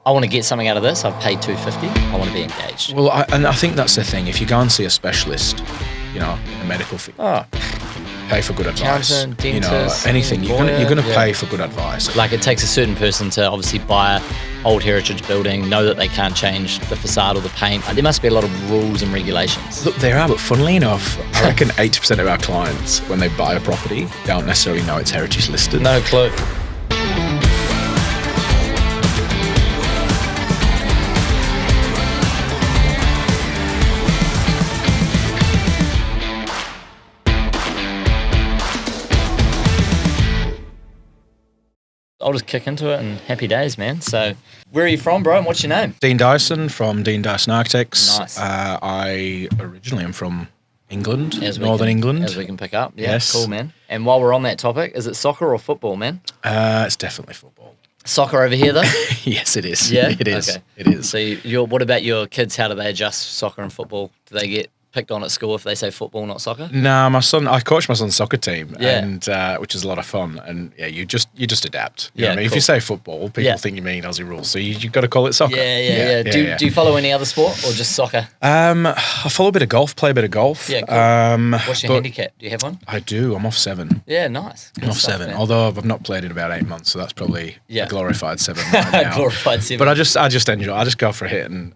I want to get something out of this. I've paid $250. I want to be engaged. Well, I think that's the thing. If you go and see a specialist, in the medical field, pay for good advice. Accountant, dentist, anything. You're gonna pay for good advice. Like, it takes a certain person to obviously buy an old heritage building, know that they can't change the facade or the paint. There must be a lot of rules and regulations. Look, there are, but funnily enough, I reckon 80% of our clients, when they buy a property, don't necessarily know it's heritage listed. No clue. I'll just kick into it and happy days, man. So, where are you from, bro, and what's your name? Dean Dyson from Dean Dyson Architects. Nice. I originally am from England, Northern England. As we can pick up. Yeah, yes. Cool, man. And while we're on that topic, is it soccer or football, man? It's definitely football. Soccer over here, though? Yes, it is. Yeah? It is. Okay. It is. So, what about your kids? How do they adjust soccer and football? Do they get picked on at school if they say football, not soccer? No, I coach my son's soccer team, Yeah. and which is a lot of fun. And yeah, you just adapt. You know what I mean? If cool. you say football, people think you mean Aussie rules, so you got to call it soccer. Yeah. Do you follow any other sport or just soccer? I follow a bit of golf, play a bit of golf. Yeah, cool. What's your handicap? Do you have one? I do. I'm off 7. Yeah, nice. Good I'm off stuff, 7. man. Although I've not played in about 8 months, so that's probably a glorified 7 right now. Glorified 7. But I just enjoy. I just go for a hit and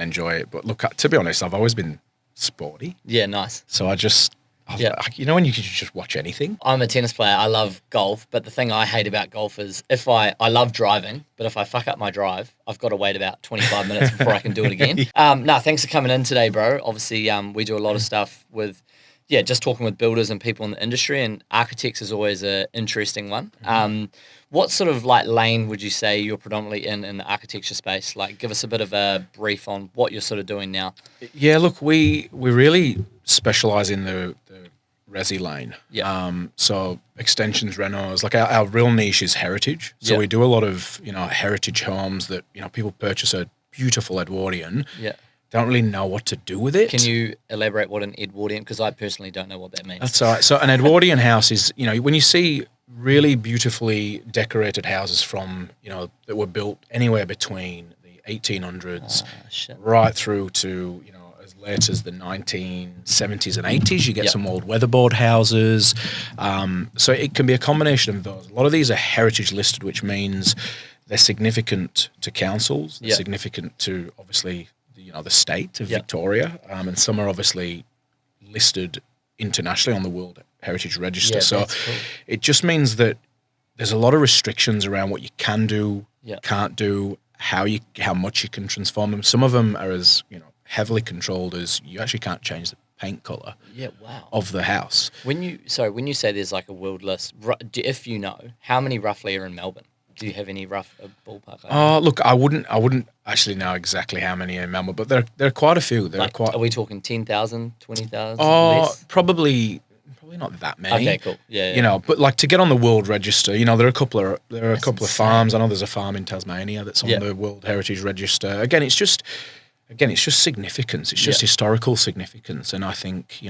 enjoy it. But look, to be honest, I've always been sporty. Yeah, nice. So when you can just watch anything. I'm a tennis player. I love golf, but the thing I hate about golf is I love driving, but if I fuck up my drive, I've got to wait about 25 minutes before I can do it again. Thanks for coming in today, bro. Obviously, we do a lot of stuff with, just talking with builders and people in the industry, and architects is always an interesting one. What sort of like lane would you say you're predominantly in the architecture space? Like, give us a bit of a brief on what you're sort of doing now. Yeah, look, we really specialise in the resi lane. Yeah. So extensions, renos, like our real niche is heritage. So we do a lot of, heritage homes that, people purchase a beautiful Edwardian. Yeah. Don't really know what to do with it. Can you elaborate what an Edwardian, because I personally don't know what that means. That's all right. So an Edwardian house is, when you see really beautifully decorated houses from, that were built anywhere between the 1800s right through to, as late as the 1970s and 80s, you get some old weatherboard houses. So it can be a combination of those. A lot of these are heritage listed, which means they're significant to councils, they're significant to, obviously, the state of Victoria, and some are obviously listed internationally on the World Heritage Register. So cool. It just means that there's a lot of restrictions around what you can do, can't do, how much you can transform them. Some of them are as heavily controlled as you actually can't change the paint color of the house. When you say there's like a world list, if you know, how many roughly are in Melbourne? Do you have any rough ballpark? Look, I wouldn't actually know exactly how many are in Melbourne, but there are quite a few. Are we talking 10,000, 20,000? Probably not that many. Okay, cool. Yeah. But like to get on the World Register, there are a couple of farms. I know there's a farm in Tasmania that's on the World Heritage Register. Again, it's just significance. It's just historical significance, and I think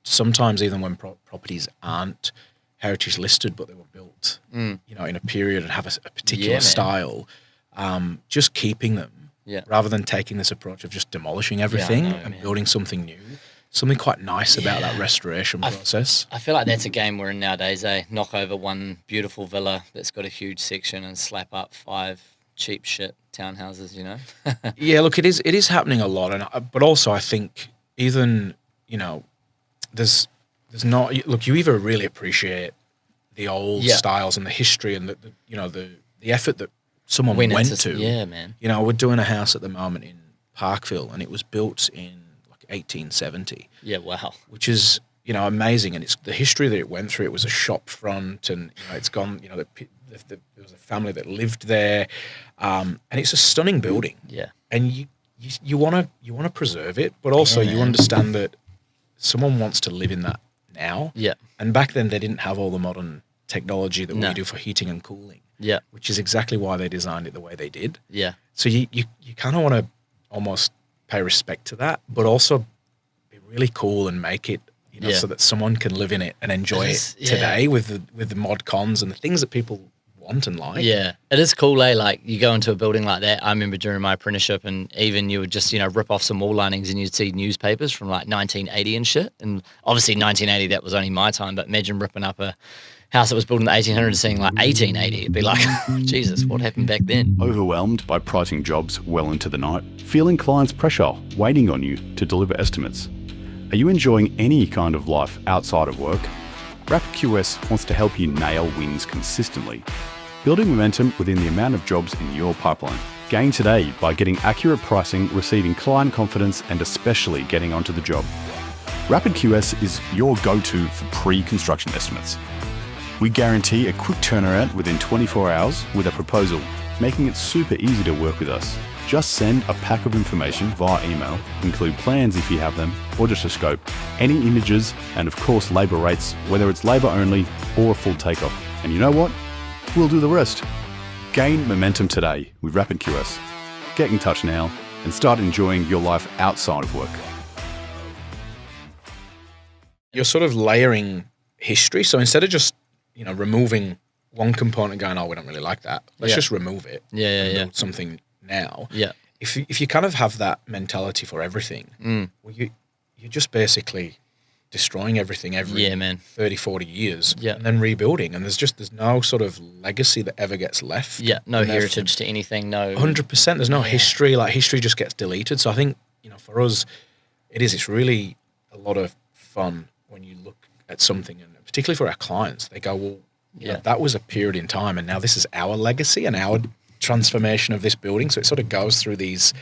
sometimes even when properties aren't heritage listed, but they were built, in a period and have a particular style, just keeping them rather than taking this approach of just demolishing everything and building something new. Something quite nice about that restoration process. I feel like that's a game we're in nowadays, knock over one beautiful villa that's got a huge section and slap up 5 cheap shit townhouses, Yeah, look, it is happening a lot, but also I think even, there's not, look, you either really appreciate the old styles and the history and the effort that someone went to. Yeah, man. We're doing a house at the moment in Parkville, and it was built in like 1870. Yeah, wow. Which is, amazing, and it's the history that it went through. It was a shop front, and it's gone. There was a family that lived there, and it's a stunning building. Yeah. And you want to preserve it, but also you understand that someone wants to live in that now. Yeah. And back then they didn't have all the modern technology that we do for heating and cooling. Yeah. Which is exactly why they designed it the way they did. Yeah. So you kind of want to almost pay respect to that, but also be really cool and make it, so that someone can live in it and enjoy it today with the mod cons and the things that people want and like. Yeah, it is cool, eh? Like you go into a building like that. I remember during my apprenticeship, and even you would just, rip off some wall linings and you'd see newspapers from like 1980 and shit. And obviously 1980, that was only my time, but imagine ripping up a house that was built in the 1800s and seeing like 1880. It'd be like, Jesus, what happened back then? Overwhelmed by pricing jobs well into the night, feeling clients' pressure waiting on you to deliver estimates. Are you enjoying any kind of life outside of work? RapidQS wants to help you nail wins consistently, building momentum within the amount of jobs in your pipeline. Gain today by getting accurate pricing, receiving client confidence, and especially getting onto the job. RapidQS is your go-to for pre-construction estimates. We guarantee a quick turnaround within 24 hours with a proposal, making it super easy to work with us. Just send a pack of information via email, include plans if you have them, or just a scope, any images, and of course labour rates, whether it's labour only or a full takeoff. And you know what? We'll do the rest. Gain momentum today with RapidQS. Get in touch now and start enjoying your life outside of work. You're sort of layering history. So instead of just, removing one component and going, oh, we don't really like that, let's just remove it. Yeah. Build something now. Yeah. If you kind of have that mentality for everything, well, you're just basically destroying everything every 30, 40 years and then rebuilding. And there's no sort of legacy that ever gets left. Yeah, no heritage to anything, no. 100%. There's no history. Like history just gets deleted. So I think, for us, it's really a lot of fun when you look at something, and particularly for our clients, they go, well, that was a period in time, and now this is our legacy and our transformation of this building. So it sort of goes through these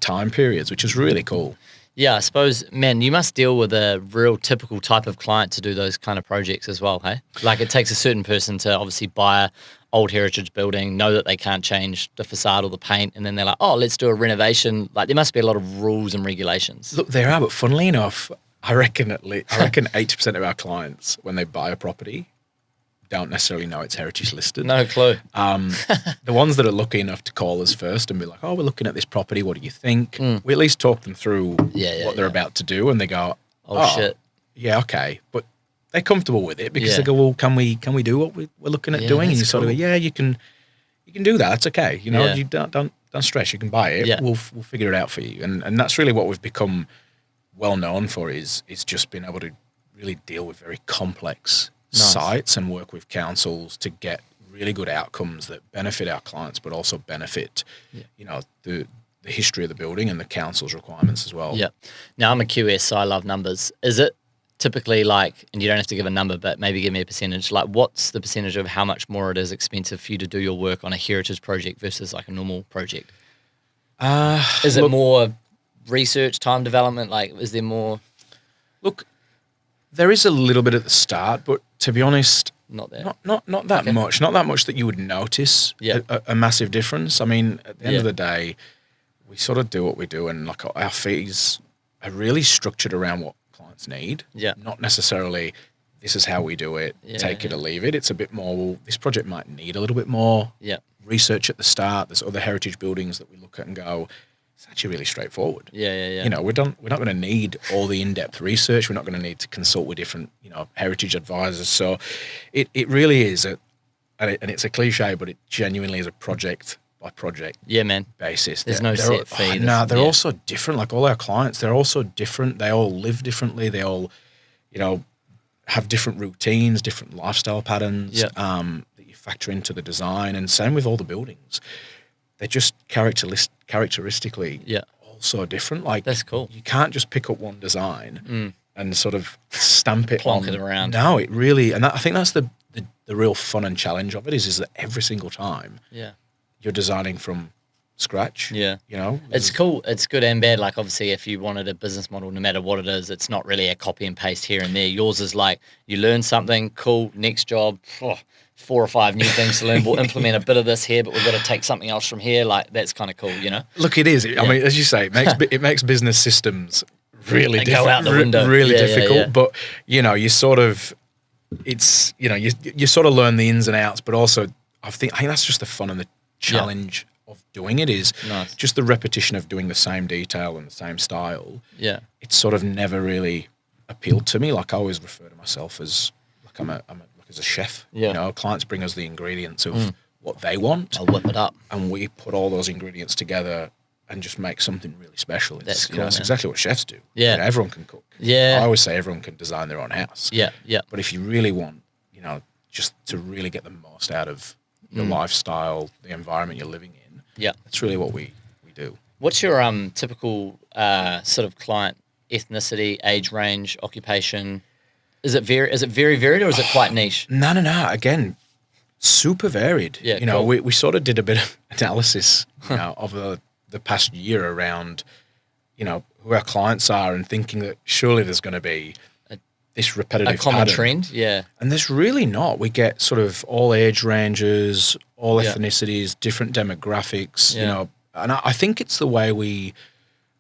time periods, which is really cool. Yeah, I suppose, man, you must deal with a real typical type of client to do those kind of projects as well, hey? Like it takes a certain person to obviously buy a old heritage building, know that they can't change the facade or the paint, and then they're like, oh, let's do a renovation. Like there must be a lot of rules and regulations. Look, there are, but funnily enough, I reckon 80% of our clients, when they buy a property, don't necessarily know it's heritage listed. No clue. The ones that are lucky enough to call us first and be like, oh, we're looking at this property, what do you think? We at least talk them through what they're about to do, and they go, oh shit. Yeah, okay. But they're comfortable with it because they go, well, can we do what we're looking at doing? And you sort of go, yeah, you can do that. That's okay. You don't stress. You can buy it. Yeah. We'll figure it out for you. And that's really what we've become well known for is just being able to really deal with very complex sites and work with councils to get really good outcomes that benefit our clients, but also benefit, the history of the building and the council's requirements as well. Yeah. Now I'm a QS, so I love numbers. Is it typically like, and you don't have to give a number, but maybe give me a percentage, like what's the percentage of how much more it is expensive for you to do your work on a heritage project versus like a normal project? Is it more research, time development? Like, is there more? Look, there is a little bit at the start, but to be honest, not that much. Not that much that you would notice a massive difference. I mean, at the end of the day, we sort of do what we do, and like our fees are really structured around what clients need. Yeah. Not necessarily this is how we do it, take it or leave it. It's a bit more, well, this project might need a little bit more research at the start. There's other heritage buildings that we look at and go, it's actually really straightforward. Yeah. We're not going to need all the in-depth research. We're not going to need to consult with different, heritage advisors. So it really is and it's a cliche, but it genuinely is a project by project basis. There's no set fee. They're all so different. Like all our clients, they're all so different. They all live differently. They all, have different routines, different lifestyle patterns that you factor into the design. And same with all the buildings. They're just characteristically all so different. Like that's cool. You can't just pick up one design and sort of stamp it plonk it around. No, it really, and I think that's the real fun and challenge of it is that every single time you're designing from scratch. Yeah. It's cool. It's good and bad. Like obviously if you wanted a business model, no matter what it is, it's not really a copy and paste here and there. Yours is like you learn something, cool, next job, 4 or 5 new things to learn. We'll implement a bit of this here, but we've got to take something else from here. Like that's kind of cool, Look, it is. I mean, as you say, it makes business systems really go out the window. Really difficult. But you sort of, it's you sort of learn the ins and outs. But also, I think that's just the fun and the challenge of doing it is just the repetition of doing the same detail and the same style. Yeah, it's sort of never really appealed to me. Like I always refer to myself as like I'm a as a chef. Yeah. You know, clients bring us the ingredients of what they want. I'll whip it up. And we put all those ingredients together and just make something really special. That's cool, It's man. exactly what chefs do. Yeah. You know, everyone can cook. Yeah. I always say everyone can design their own house. Yeah, yeah. But if you really want, you know, just to really get the most out of your lifestyle, the environment you're living in, Yeah. that's really what we do. What's your typical sort of client ethnicity, age range, occupation? Is it very varied or is it quite niche? No. Again, super varied. Yeah, you know, cool. we sort of did a bit of analysis, you know, of the past year around, you know, who our clients are and thinking that surely there's going to be this repetitive A common pattern. trend? Yeah. And there's really not. We get sort of all age ranges, all Yeah. ethnicities, different demographics, Yeah. you know. And I think it's the way we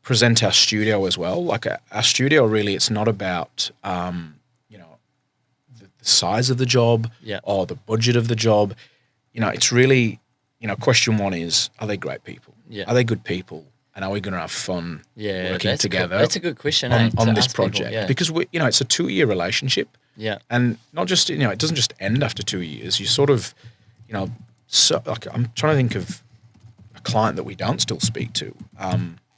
present our studio as well. Like our studio really, it's not about, you know, the size of the job Yeah. or the budget of the job. You know, it's really, you know, question one is, are they great people? Yeah. Are they good people? And are we going to have fun Yeah. working That's together That's a good question on to this ask people, project? yeah. Because, you know, it's a 2-year relationship. Yeah. And not just, you know, it doesn't just end after 2 years. You sort of, you know, so like I'm trying to think of a client that we don't still speak to.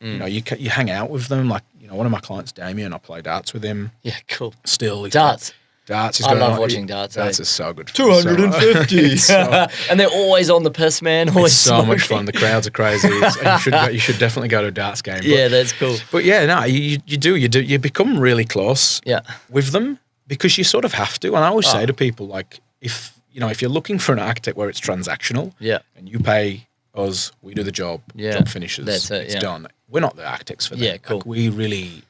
You know, you hang out with them. Like, you know, one of my clients, Damien, I play darts with him Yeah, cool. still. He's Darts. Darts. I love watching darts. Darts eh? is so good. 250. So, And they're always on the piss, man. Always it's so much smoking. fun. The crowds are crazy. You should definitely go to a darts game. Yeah, that's cool. But yeah, no, you become really close. Yeah. With them because you sort of have to. And I always Oh. say to people, like, if you're looking for an architect where it's transactional, Yeah. and you pay us, we do the job, Yeah. job finishes, That's it, it's yeah. done. We're not the architects for that. Yeah, cool. Like, we really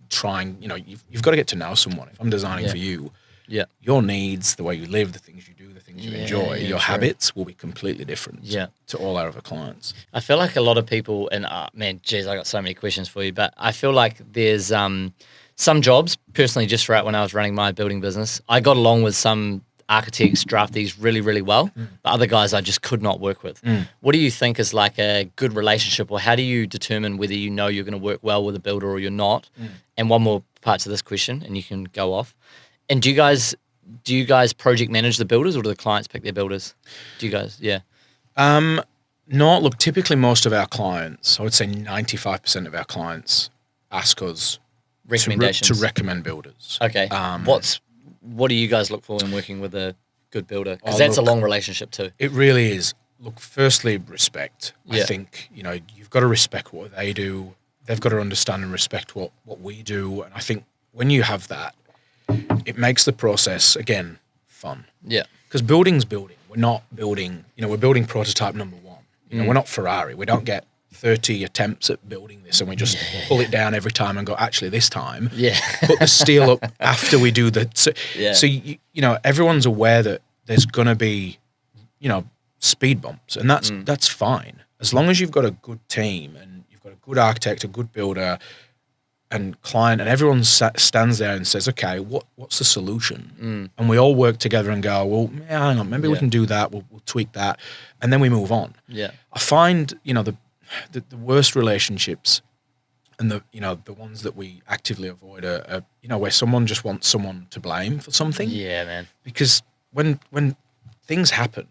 try and, you know, you've got to get to know someone. If I'm designing Yeah. for you, Yeah. your needs, the way you live, the things you do, the things you Yeah, enjoy, yeah, your true. habits will be completely different Yeah. to all our other clients. I feel like a lot of people, and man, geez, I got so many questions for you, but I feel like there's some jobs, personally, just right when I was running my building business, I got along with some architects, draftees really, really well, but other guys I just could not work with. What do you think is like a good relationship, or how do you determine whether you know you're going to work well with a builder or you're not? And one more part to this question, and you can go off. And do you guys project manage the builders, or do the clients pick their builders? Do you guys? Yeah. No, look, typically most of our clients, I would say 95% of our clients ask us Recommendations. to recommend builders. Okay. What do you guys look for when working with a good builder? Because Oh, that's look, a long relationship too. It really is. Look, firstly, respect. Yeah. I think, you know, you've got to respect what they do. They've got to understand and respect what we do. And I think when you have that, it makes the process, again, fun. Yeah. Because building's building. We're not building, you know, we're building prototype number one. You know, we're not Ferrari. We don't get 30 attempts at building this and we just pull it down every time and go, actually, this time, Yeah. put the steel up after we do the. So, Yeah. so you know, everyone's aware that there's going to be, you know, speed bumps, and that's fine as long as you've got a good team and you've got a good architect, a good builder, and client, and everyone stands there and says, okay, what's the solution? And we all work together and go, well, yeah, hang on, maybe we Yeah. can do that. We'll tweak that, and then we move on. Yeah. I find, you know, the worst relationships and the ones that we actively avoid are, you know, where someone just wants someone to blame for something. Yeah, man. Because when things happen,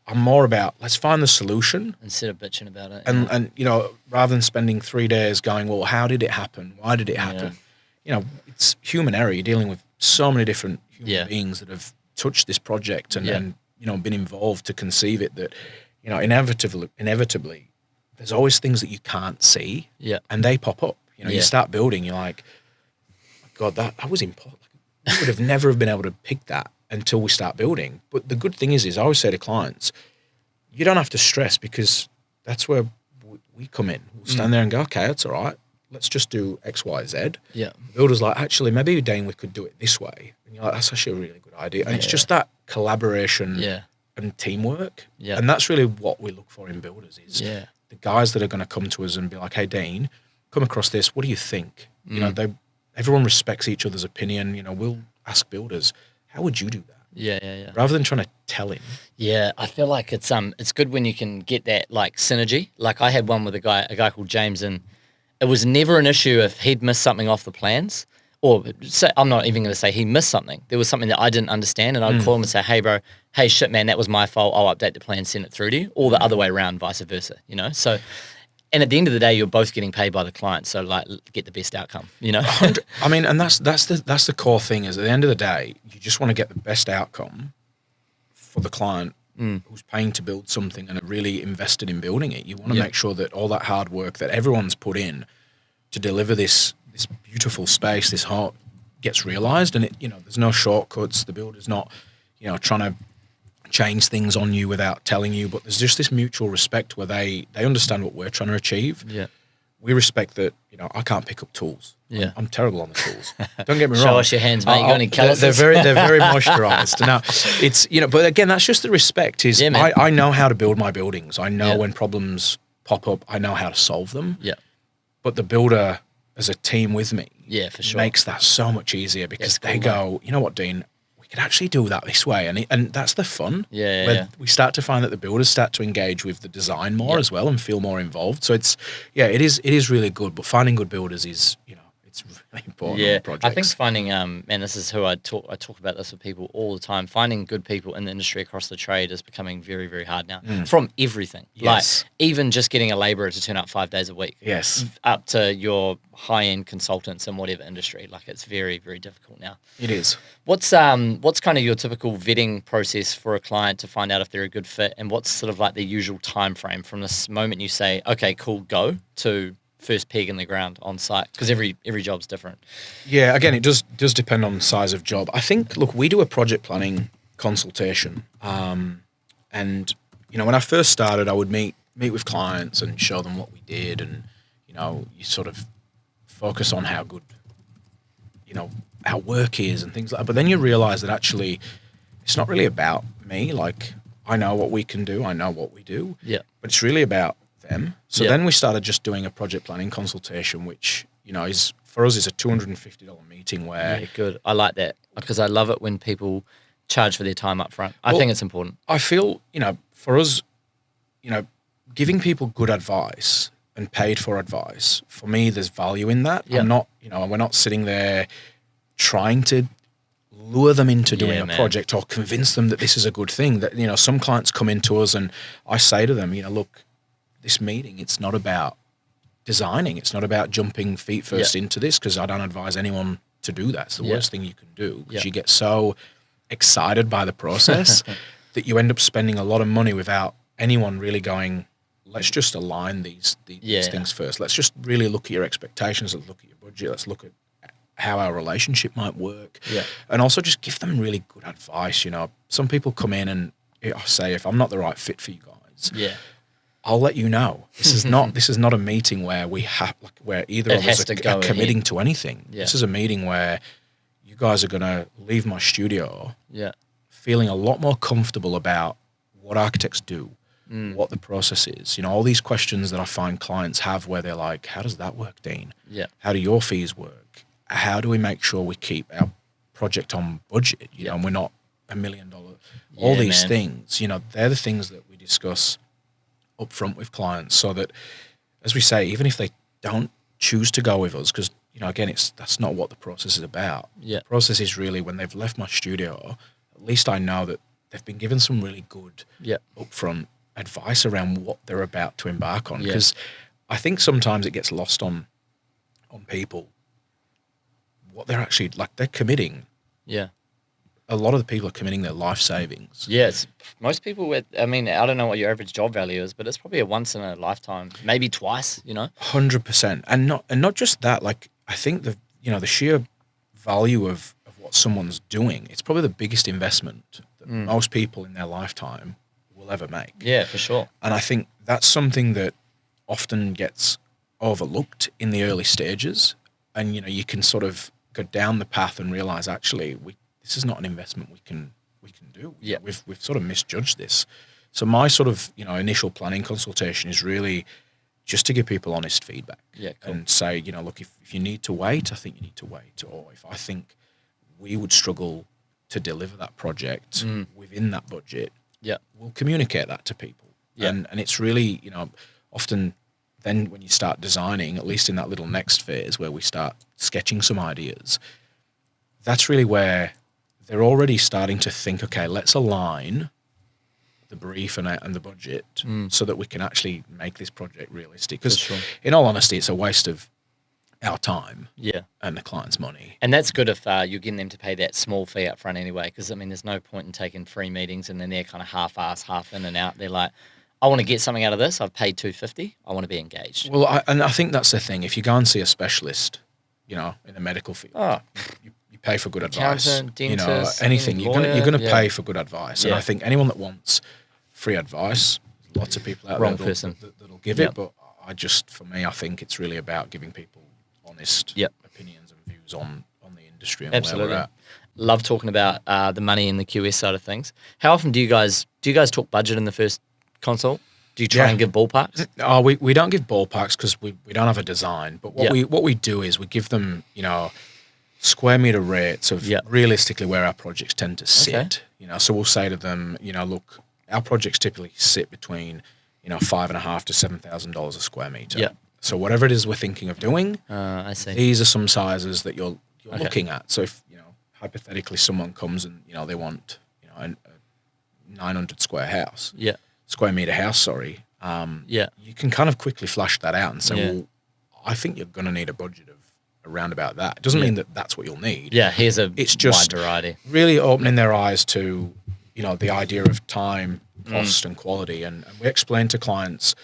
I'm more about let's find the solution Instead of bitching about it. and you know, rather than spending 3 days going, well, how did it happen? Why did it happen? You know, it's human error. You're dealing with so many different human beings that have touched this project and you know, been involved to conceive it that, you know, inevitably there's always things that you can't see. Yeah. And they pop up. You know, Yeah. you start building, you're like, God, that was important. We would have never have been able to pick that until we start building. But the good thing is I always say to clients, you don't have to stress because that's where we come in. We'll stand there and go, okay, that's all right. Let's just do X, Y, Z. Yeah. The builder's like, actually, maybe Dane, we could do it this way. And you're like, that's actually a really good idea. And it's just that collaboration Yeah. and teamwork. Yeah. And that's really what we look for in builders is Yeah. the guys that are going to come to us and be like, hey, Dean, come across this. What do you think? You know, everyone respects each other's opinion. You know, we'll ask builders, how would you do that? Yeah. Rather than trying to tell him. Yeah, I feel like it's good when you can get that like synergy. Like I had one with a guy called James, and it was never an issue if he'd missed something off the plans or say, I'm not even going to say he missed something. There was something that I didn't understand, and I'd call him and say, hey, bro, hey, shit, man, that was my fault. I'll update the plan, send it through to you, or the other way around, vice versa, you know? So, and at the end of the day, you're both getting paid by the client. So, like, get the best outcome, you know? I mean, and that's the core thing is at the end of the day, you just want to get the best outcome for the client who's paying to build something and are really invested in building it. You want to make sure that all that hard work that everyone's put in to deliver this beautiful space, this heart, gets realized. And it, you know, there's no shortcuts. The builder's not, you know, trying to change things on you without telling you, but there's just this mutual respect where they understand what we're trying to achieve. Yeah. We respect that, you know, I can't pick up tools. Yeah. I'm terrible on the tools. Don't get me wrong. Show us your hands, mate. You got any calluses? They're very moisturized. Now, it's, you know, but again, that's just the respect is I know how to build my buildings. I know when problems pop up, I know how to solve them. Yeah. But the builder as a team with me for sure. makes that so much easier because they go, you know what, Dean, we could actually do that this way. And that's the fun. We start to find that the builders start to engage with the design more as well and feel more involved. So it's, it is really good, but finding good builders is, you know, it's really important on projects. I think finding, man, this is who I talk about this with people all the time. Finding good people in the industry across the trade is becoming very, very hard now from everything. Yes. Like even just getting a labourer to turn up 5 days a week. Yes. Up to your high-end consultants in whatever industry. Like it's very, very difficult now. It is. What's kind of your typical vetting process for a client to find out if they're a good fit, and what's sort of like the usual time frame from this moment you say, okay, cool, go, to first peg in the ground on site? Because every job's different. Yeah, again, it does depend on the size of job. I think, look, we do a project planning consultation, and you know, when I first started, I would meet with clients and show them what we did, and you know, you sort of focus on how good, you know, our work is and things like that. But then you realize that actually it's not really about me. Like, I know what we can do, I know what we do, but it's really about them. So then we started just doing a project planning consultation, which, you know, is for us is a $250 meeting where... Yeah, good. I like that because I love it when people charge for their time up front. I think it's important. I feel, you know, for us, you know, giving people good advice and paid for advice, for me, there's value in that. I'm not, you know, we're not sitting there trying to lure them into doing a project or convince them that this is a good thing. That, you know, some clients come into us and I say to them, you know, look, this meeting, it's not about designing. It's not about jumping feet first into this, because I don't advise anyone to do that. It's the worst thing you can do, because you get so excited by the process that you end up spending a lot of money without anyone really going, let's just align these things first. Let's just really look at your expectations. Let's look at your budget. Let's look at how our relationship might work. And also just give them really good advice. You know, some people come in and I say, if I'm not the right fit for you guys, I'll let you know. This is not a meeting where we have, like, where either of us are committing to anything. This is a meeting where you guys are going to leave my studio feeling a lot more comfortable about what architects do, what the process is. You know, all these questions that I find clients have where they're like, how does that work, Dean? How do your fees work? How do we make sure we keep our project on budget? You know, and we're not $1 million. All these things, you know, they're the things that we discuss up front with clients, so that, as we say, even if they don't choose to go with us, because, you know, again, that's not what the process is about. The process is really when they've left my studio, at least I know that they've been given some really good upfront advice around what they're about to embark on. Because I think sometimes it gets lost on people what they're actually, like, they're committing. A lot of the people are committing their life savings. Yes. Most people with, I mean, I don't know what your average job value is, but it's probably a once in a lifetime, maybe twice, you know? 100%. And not just that, like, I think the sheer value of what someone's doing, it's probably the biggest investment that most people in their lifetime will ever make. Yeah, for sure. And I think that's something that often gets overlooked in the early stages. And, you know, you can sort of go down the path and realize, actually, this is not an investment we can do. We've sort of misjudged this. So my sort of, you know, initial planning consultation is really just to give people honest feedback. And say, you know, look, if you need to wait, I think you need to wait. Or if I think we would struggle to deliver that project within that budget, we'll communicate that to people. And it's really, you know, often then when you start designing, at least in that little next phase where we start sketching some ideas, that's really where they're already starting to think, okay, let's align the brief and the budget so that we can actually make this project realistic. Because in all honesty, it's a waste of our time and the client's money. And that's good if you're getting them to pay that small fee up front anyway, because, I mean, there's no point in taking free meetings and then they're kind of half-ass, half in and out. They're like, I want to get something out of this. I've paid $250. I want to be engaged. Well, I think that's the thing. If you go and see a specialist, you know, in the medical field, you pay for good advice. Accountant, dentist, you know, anything. lawyer, you're gonna pay for good advice. And I think anyone that wants free advice, lots of people out Wrong there person. that'll give it. But for me, I think it's really about giving people honest opinions and views on the industry and where we're at. Love talking about the money and the QS side of things. How often do you guys talk budget in the first consult? Do you try and give ballparks? Oh, we don't give ballparks because we don't have a design. But what we do is we give them, you know, square meter rates of realistically where our projects tend to sit. Okay. You know, so we'll say to them, you know, look, our projects typically sit between, you know, $5,500 to $7,000 a square meter. Yeah. So whatever it is we're thinking of doing, I see. These are some sizes that you're looking at. So if, you know, hypothetically someone comes and, you know, they want, you know, a 900 square meter house, sorry. You can kind of quickly flash that out and say, well, I think you're going to need a budget of around about that. It doesn't mean that that's what you'll need. Yeah, here's it's just wide variety. Really opening their eyes to, you know, the idea of time, cost, and quality. And we explain to clients,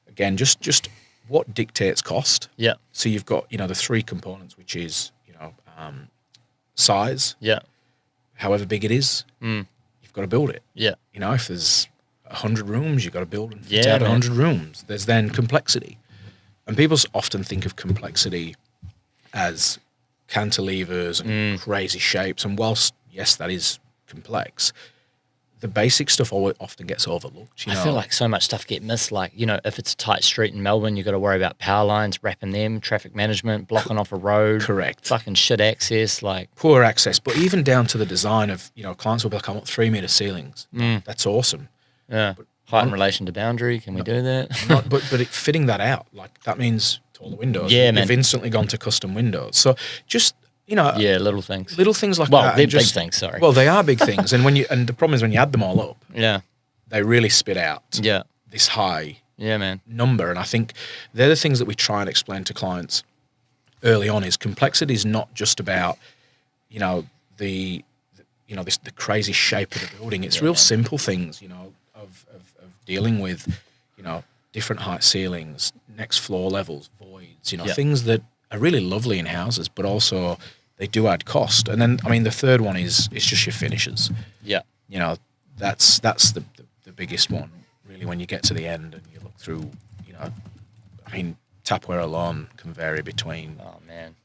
again, just what dictates cost. Yeah. So you've got, you know, the three components, which is, you know, size. Yeah. However big it is, you've got to build it. Yeah. You know, if there's 100 rooms, you've got to build and fit out 100 rooms. There's then complexity. And people often think of complexity as cantilevers and crazy shapes. And whilst, yes, that is complex, the basic stuff often gets overlooked. You know? I feel like so much stuff get missed. Like, you know, if it's a tight street in Melbourne, you've got to worry about power lines, wrapping them, traffic management, blocking off a road. Correct. Fucking shit access, like. Poor access. But even down to the design of, you know, clients will be like, I want 3 meter ceilings. That's awesome. Yeah. But height in relation to boundary, can we do that? but fitting that out, like that means taller windows. Yeah, man. You've instantly gone to custom windows. So just, you know. Yeah, little things. Little things like that. Well, they're big things, sorry. Well, they are big things. And the problem is when you add them all up, they really spit out this high number. And I think they're the things that we try and explain to clients early on is complexity is not just about, you know, the crazy shape of the building. It's real simple things, you know, of dealing with, you know, different height ceilings, next floor levels, voids, you know, things that are really lovely in houses, but also they do add cost. And then, I mean, the third one is just your finishes. Yeah. You know, that's the biggest one, really, when you get to the end and you look through, you know, I mean, tapware alone can vary between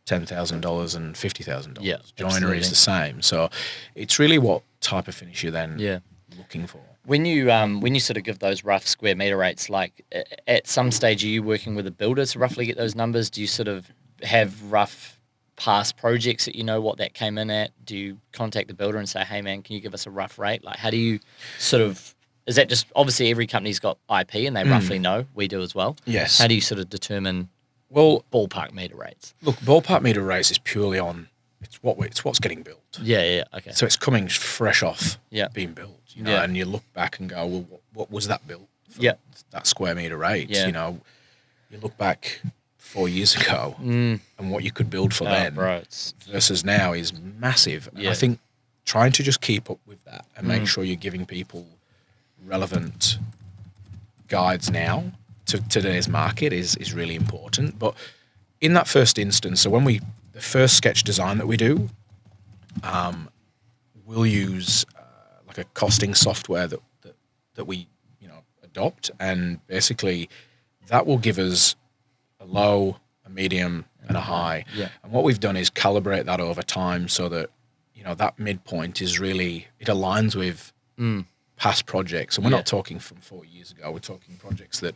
$10,000 and $50,000. Yeah, joinery is the same. So it's really what type of finish you're then looking for. When you sort of give those rough square meter rates, like at some stage, are you working with a builder to roughly get those numbers? Do you sort of have rough past projects that you know what that came in at? Do you contact the builder and say, hey man, can you give us a rough rate? Like, how do you sort of, is that just, obviously every company's got IP and they roughly know, we do as well. Yes. How do you sort of determine ballpark meter rates? Look, ballpark meter rates is purely on, it's what's getting built. Yeah, okay. So it's coming fresh off being built, you know, and you look back and go, well, what was that built for that square meter rate? You know, you look back 4 years ago and what you could build for then versus now is massive. And I think trying to just keep up with that and make sure you're giving people relevant guides now to today's market is really important. But in that first instance, so the first sketch design that we do, we'll use like a costing software that we, you know, adopt, and basically that will give us a low, a medium, and a high. Yeah. And what we've done is calibrate that over time so that, you know, that midpoint is really, it aligns with past projects. And we're not talking from 4 years ago. We're talking projects that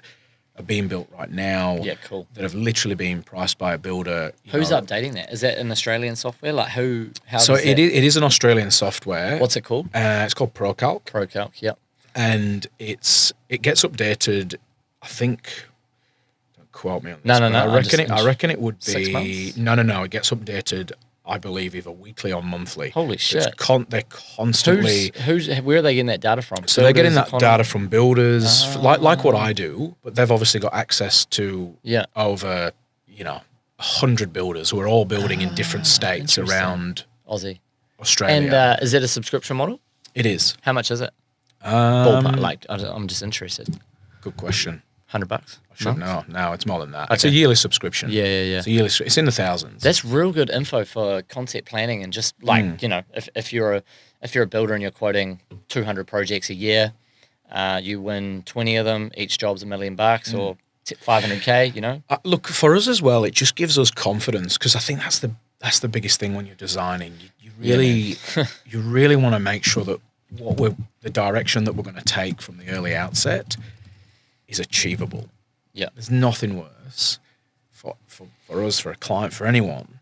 are being built right now. Yeah, cool. That have literally been priced by a builder. Who's updating that? Is that an Australian software? Like how So it is an Australian software. What's it called? It's called ProCalc. ProCalc, yeah. And it gets updated, I think, don't quote me on this. No. but I reckon it would 6 be months? no. It gets updated, I believe, either weekly or monthly. Holy shit! They're constantly. Where are they getting that data from? So they're getting that Builders, data from builders, like what I do, but they've obviously got access to over 100 builders who are all building in different states around Aussie, Australia. And is it a subscription model? It is. How much is it? Ballpark, like I'm just interested. Good question. $100. I should know. No, it's more than that. Okay. It's a yearly subscription. Yeah. It's in the thousands. That's real good info for concept planning and just like if you're a builder and you're quoting 200 projects a year, you win 20 of them. Each job's $1 million or 500K. Look, for us as well, it just gives us confidence because I think that's the biggest thing when you're designing. You really want to make sure that the direction that we're going to take from the early outset is achievable. Yeah, there's nothing worse for us, for a client, for anyone,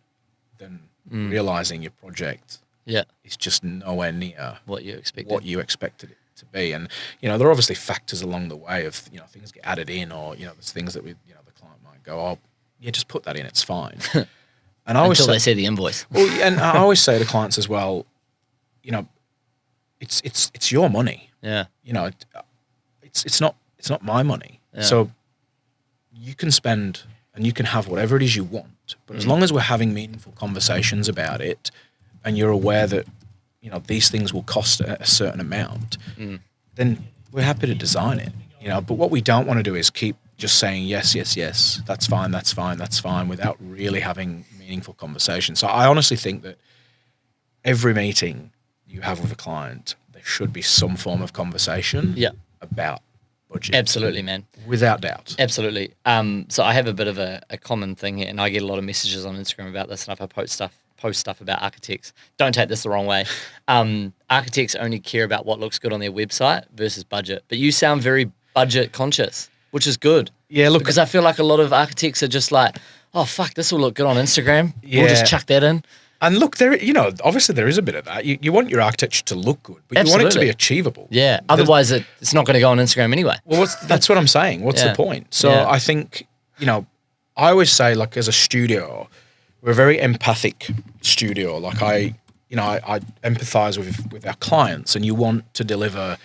than realizing your project is just nowhere near what you expected it to be. And there are obviously factors along the way of things get added in, or there's things that the client might go, oh yeah, just put that in, it's fine. And I always until they see the invoice. Well, and I always say to clients as well, it's your money. Yeah. It's not my money. Yeah. So you can spend and you can have whatever it is you want, but as long as we're having meaningful conversations about it, and you're aware that these things will cost a certain amount, then we're happy to design it. But what we don't want to do is keep just saying yes, that's fine, without really having meaningful conversations. So I honestly think that every meeting you have with a client, there should be some form of conversation about budget. Absolutely, man. Without doubt. Absolutely. So I have a bit of a common thing here, and I get a lot of messages on Instagram about this, and if I post stuff about architects, don't take this the wrong way. Architects only care about what looks good on their website versus budget. But you sound very budget conscious, which is good. Yeah, look. Because I feel like a lot of architects are just like, oh, fuck, this will look good on Instagram. We'll just chuck that in. And look, obviously there is a bit of that. You want your architecture to look good, but you want it to be achievable. Yeah. Otherwise, it's not going to go on Instagram anyway. Well, that's what I'm saying. What's the point? So I think, I always say, like, as a studio, we're a very empathic studio. Like I empathize with our clients, and you want to deliver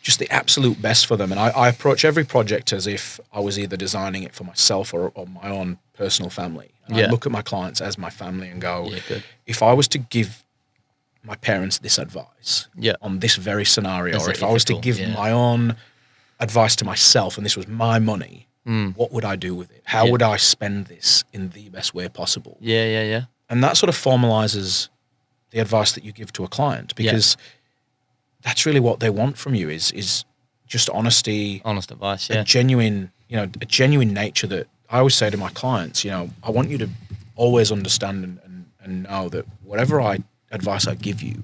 just the absolute best for them. And I approach every project as if I was either designing it for myself or my own personal family. And I look at my clients as my family and go, if I was to give my parents this advice on this very scenario, or if I was to give my own advice to myself and this was my money, what would I do with it? How would I spend this in the best way possible? Yeah. And that sort of formalizes the advice that you give to a client, because that's really what they want from you is just honesty. Honest advice, a genuine nature that I always say to my clients, I want you to always understand and know that whatever advice I give you,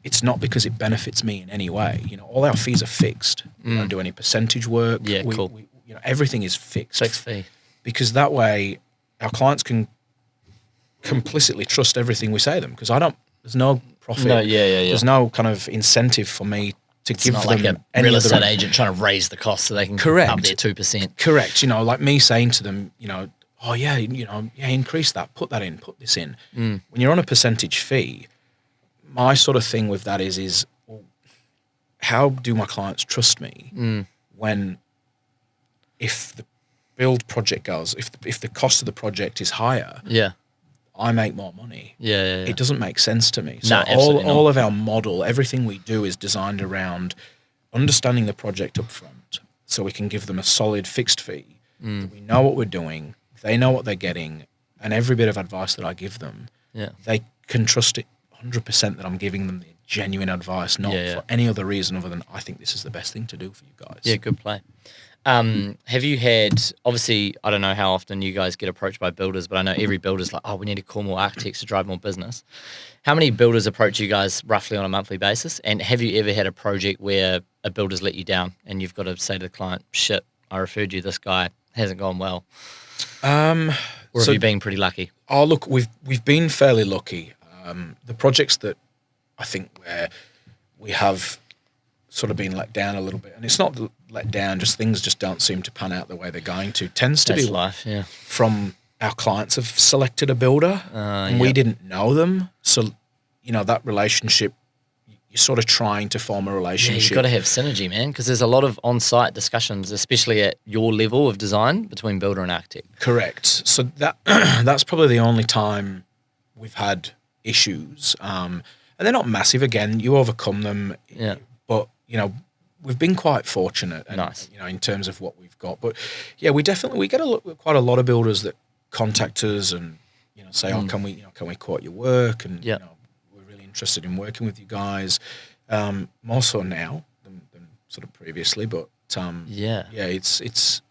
it's not because it benefits me in any way. All our fees are fixed. We don't do any percentage work. Yeah, cool. Everything is fixed. Fixed fee. Because that way our clients can complicitly trust everything we say to them, because there's no profit. No, There's no kind of incentive for me to give them like a real estate agent trying to raise the cost so they can up their 2%. Correct. Like me saying to them, oh yeah, increase that, put that in, put this in. When you're on a percentage fee, my sort of thing with that is well, how do my clients trust me when, if the build project goes, if the cost of the project is higher, I make more money. Yeah. It doesn't make sense to me. So all of our model, everything we do is designed around understanding the project up front, so we can give them a solid fixed fee. We know what we're doing, they know what they're getting, and every bit of advice that I give them, they can trust it 100% that I'm giving them the genuine advice, not for any other reason other than I think this is the best thing to do for you guys. Yeah, good play. Have you had, obviously, I don't know how often you guys get approached by builders, but I know every builder's like, oh, we need to call more architects to drive more business. How many builders approach you guys roughly on a monthly basis? And have you ever had a project where a builder's let you down and you've got to say to the client, shit, I referred you, this guy hasn't gone well? Or have you been pretty lucky? Oh, look, we've been fairly lucky. The projects that I think where we have sort of been let down a little bit, and it's not let down, just things just don't seem to pan out the way they're going to, tends to be life, yeah. from our clients have selected a builder and we didn't know them. So, that relationship, you're sort of trying to form a relationship. Yeah, you've got to have synergy, man, because there's a lot of on-site discussions, especially at your level of design, between builder and architect. Correct. So that's probably the only time we've had issues. And they're not massive. Again, you overcome them. Yeah. But, we've been quite fortunate and, Nice. in terms of what we've got. But, yeah, we get quite a lot of builders that contact us and, say, can we quote your work? And, we're really interested in working with you guys. More so now than sort of previously. But, it's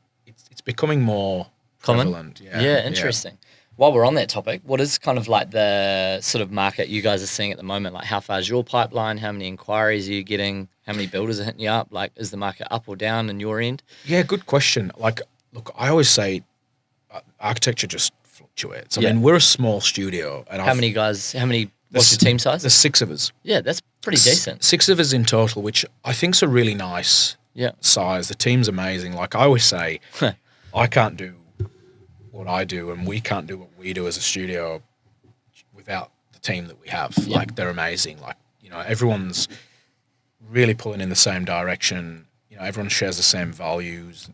becoming more common. Prevalent. Yeah, interesting. While we're on that topic, what is kind of like the sort of market you guys are seeing at the moment? Like, how far is your pipeline? How many inquiries are you getting? How many builders are hitting you up? Like, is the market up or down in your end? Yeah, good question. Like, look, I always say architecture just fluctuates. I mean, we're a small studio. And How many guys, what's your team size? There's 6 of us. Yeah, that's pretty decent. 6 of us in total, which I think's a really nice size. The team's amazing. Like I always say, I can't do what I do and we can't do what we do as a studio without the team that we have. Like, they're amazing. Like, everyone's really pulling in the same direction. Everyone shares the same values,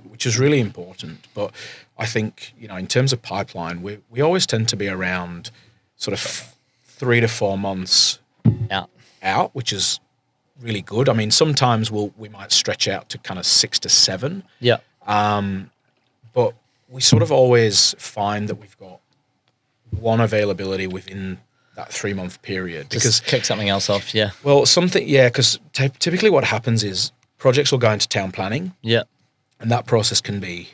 which is really important. But I think, in terms of pipeline, we always tend to be around sort of 3 to 4 months out, which is really good. I mean, sometimes we might stretch out to kind of 6 to 7. Yeah. But we sort of always find that we've got one availability within that 3-month period. Just kick something else off, yeah. Well, because typically what happens is projects will go into town planning. Yeah. And that process can be,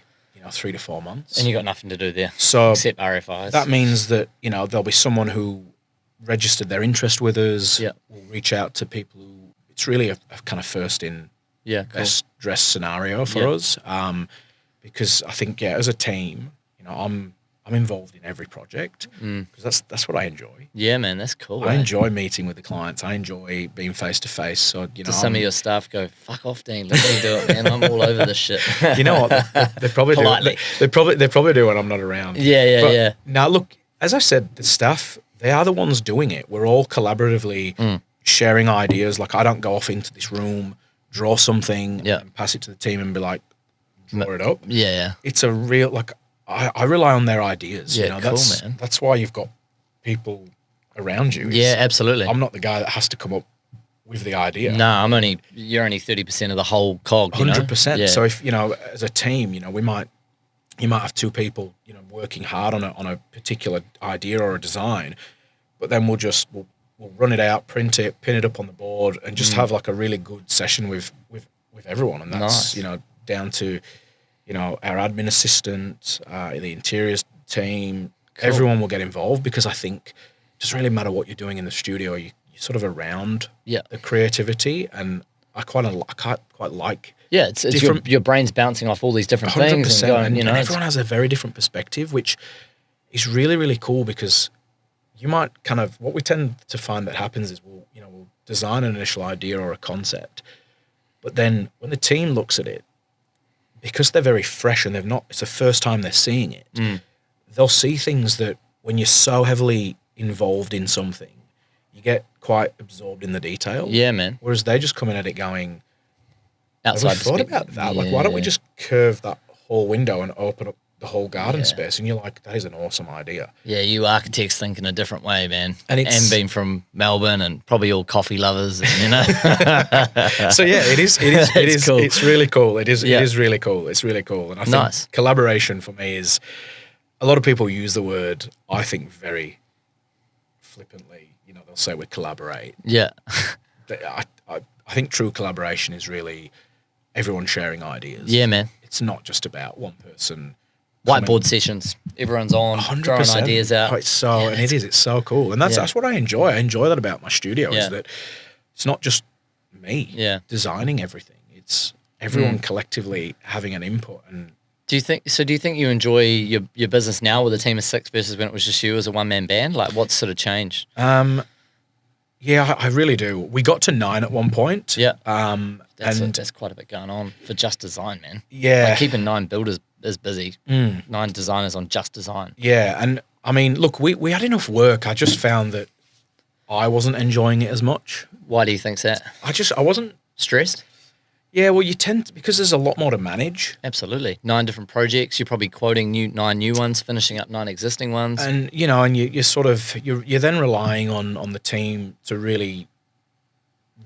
3 to 4 months. And you got nothing to do there. So except RFIs. That means that, there'll be someone who registered their interest with us. Yeah. We'll reach out to people who, it's really a kind of first in best dress scenario for us. Because I think, as a team, I'm involved in every project because that's what I enjoy. Yeah, man, that's cool. I enjoy meeting with the clients. I enjoy being face to face. So Does some of your staff go, "Fuck off, Dean? Let me do it, man. I'm all over this shit." You know what? They probably do. They probably do when I'm not around. Yeah. Now, look, as I said, the staff, they are the ones doing it. We're all collaboratively sharing ideas. Like, I don't go off into this room, draw something, and pass it to the team and be like, draw it up. Yeah. It's a real, like, I rely on their ideas. Yeah, cool, man. That's why you've got people around you. Yeah, absolutely. I'm not the guy that has to come up with the idea. No, you're only 30% of the whole cog. 100%. Yeah. So if as a team, you might have 2 people, working hard on a particular idea or a design, but then we'll run it out, print it, pin it up on the board, and just have like a really good session with everyone. And that's Nice. down to our admin assistant, the interiors team. Cool. Everyone will get involved because I think it doesn't really matter what you're doing in the studio. You're sort of around the creativity, and I quite like. Yeah, it's your brain's bouncing off all these different 100%, things, and going, and everyone has a very different perspective, which is really, really cool because you might what we tend to find that happens is we'll design an initial idea or a concept, but then when the team looks at it, because they're very fresh and it's the first time they're seeing it, they'll see things that when you're so heavily involved in something, you get quite absorbed in the detail. Yeah, man. Whereas they just come in at it going, outside have we thought about that? Like, why don't we just curve that whole window and open up the whole garden space? And you're like, that is an awesome idea. Yeah, you architects think in a different way, man. And being from Melbourne and probably all coffee lovers, and, So yeah, it is cool. It's really cool. It is really cool. It's really cool. And I think collaboration for me is, a lot of people use the word, I think, very flippantly. They'll say we collaborate. Yeah. I think true collaboration is really everyone sharing ideas. Yeah, man. It's not just about one person. Whiteboard sessions. Everyone's on, 100%. throwing ideas out. It's so cool. And that's what I enjoy. I enjoy that about my studio is that it's not just me designing everything. It's everyone collectively having an input. And do you think you enjoy your business now with a team of 6 versus when it was just you as a one-man band? Like, what's sort of changed? Yeah, I really do. We got to 9 at one point. Yeah. And That's quite a bit going on for just design, man. yeah, Like keeping 9 builders is busy. 9 designers on just design. yeah. And I mean, look, we had enough work. I just found that I wasn't enjoying it as much. Why do you think that? I wasn't. Stressed? Yeah, well, you tend to, because there's a lot more to manage. Absolutely. 9 different projects. You're probably quoting 9 new ones, finishing up 9 existing ones. And you're sort of you're then relying on the team to really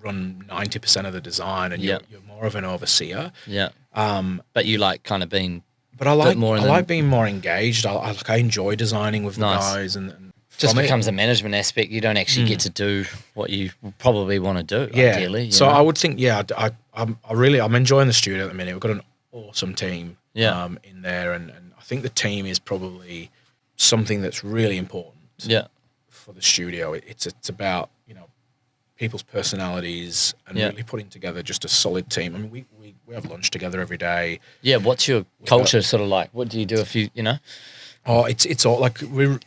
run 90% of the design, and you're more of an overseer. Yeah. But you like kind of being. But I like being more engaged. I enjoy designing with the guys, and just becomes a management aspect. You don't actually get to do what you probably want to do. Yeah. Ideally. So I would think, I'm enjoying the studio at the minute. We've got an awesome team. In there, and I think the team is probably something that's really important. Yeah. For the studio, it's about people's personalities and really putting together just a solid team. I mean, we have lunch together every day. Yeah. What's your culture sort of like? What do you do if you Oh, it's all like we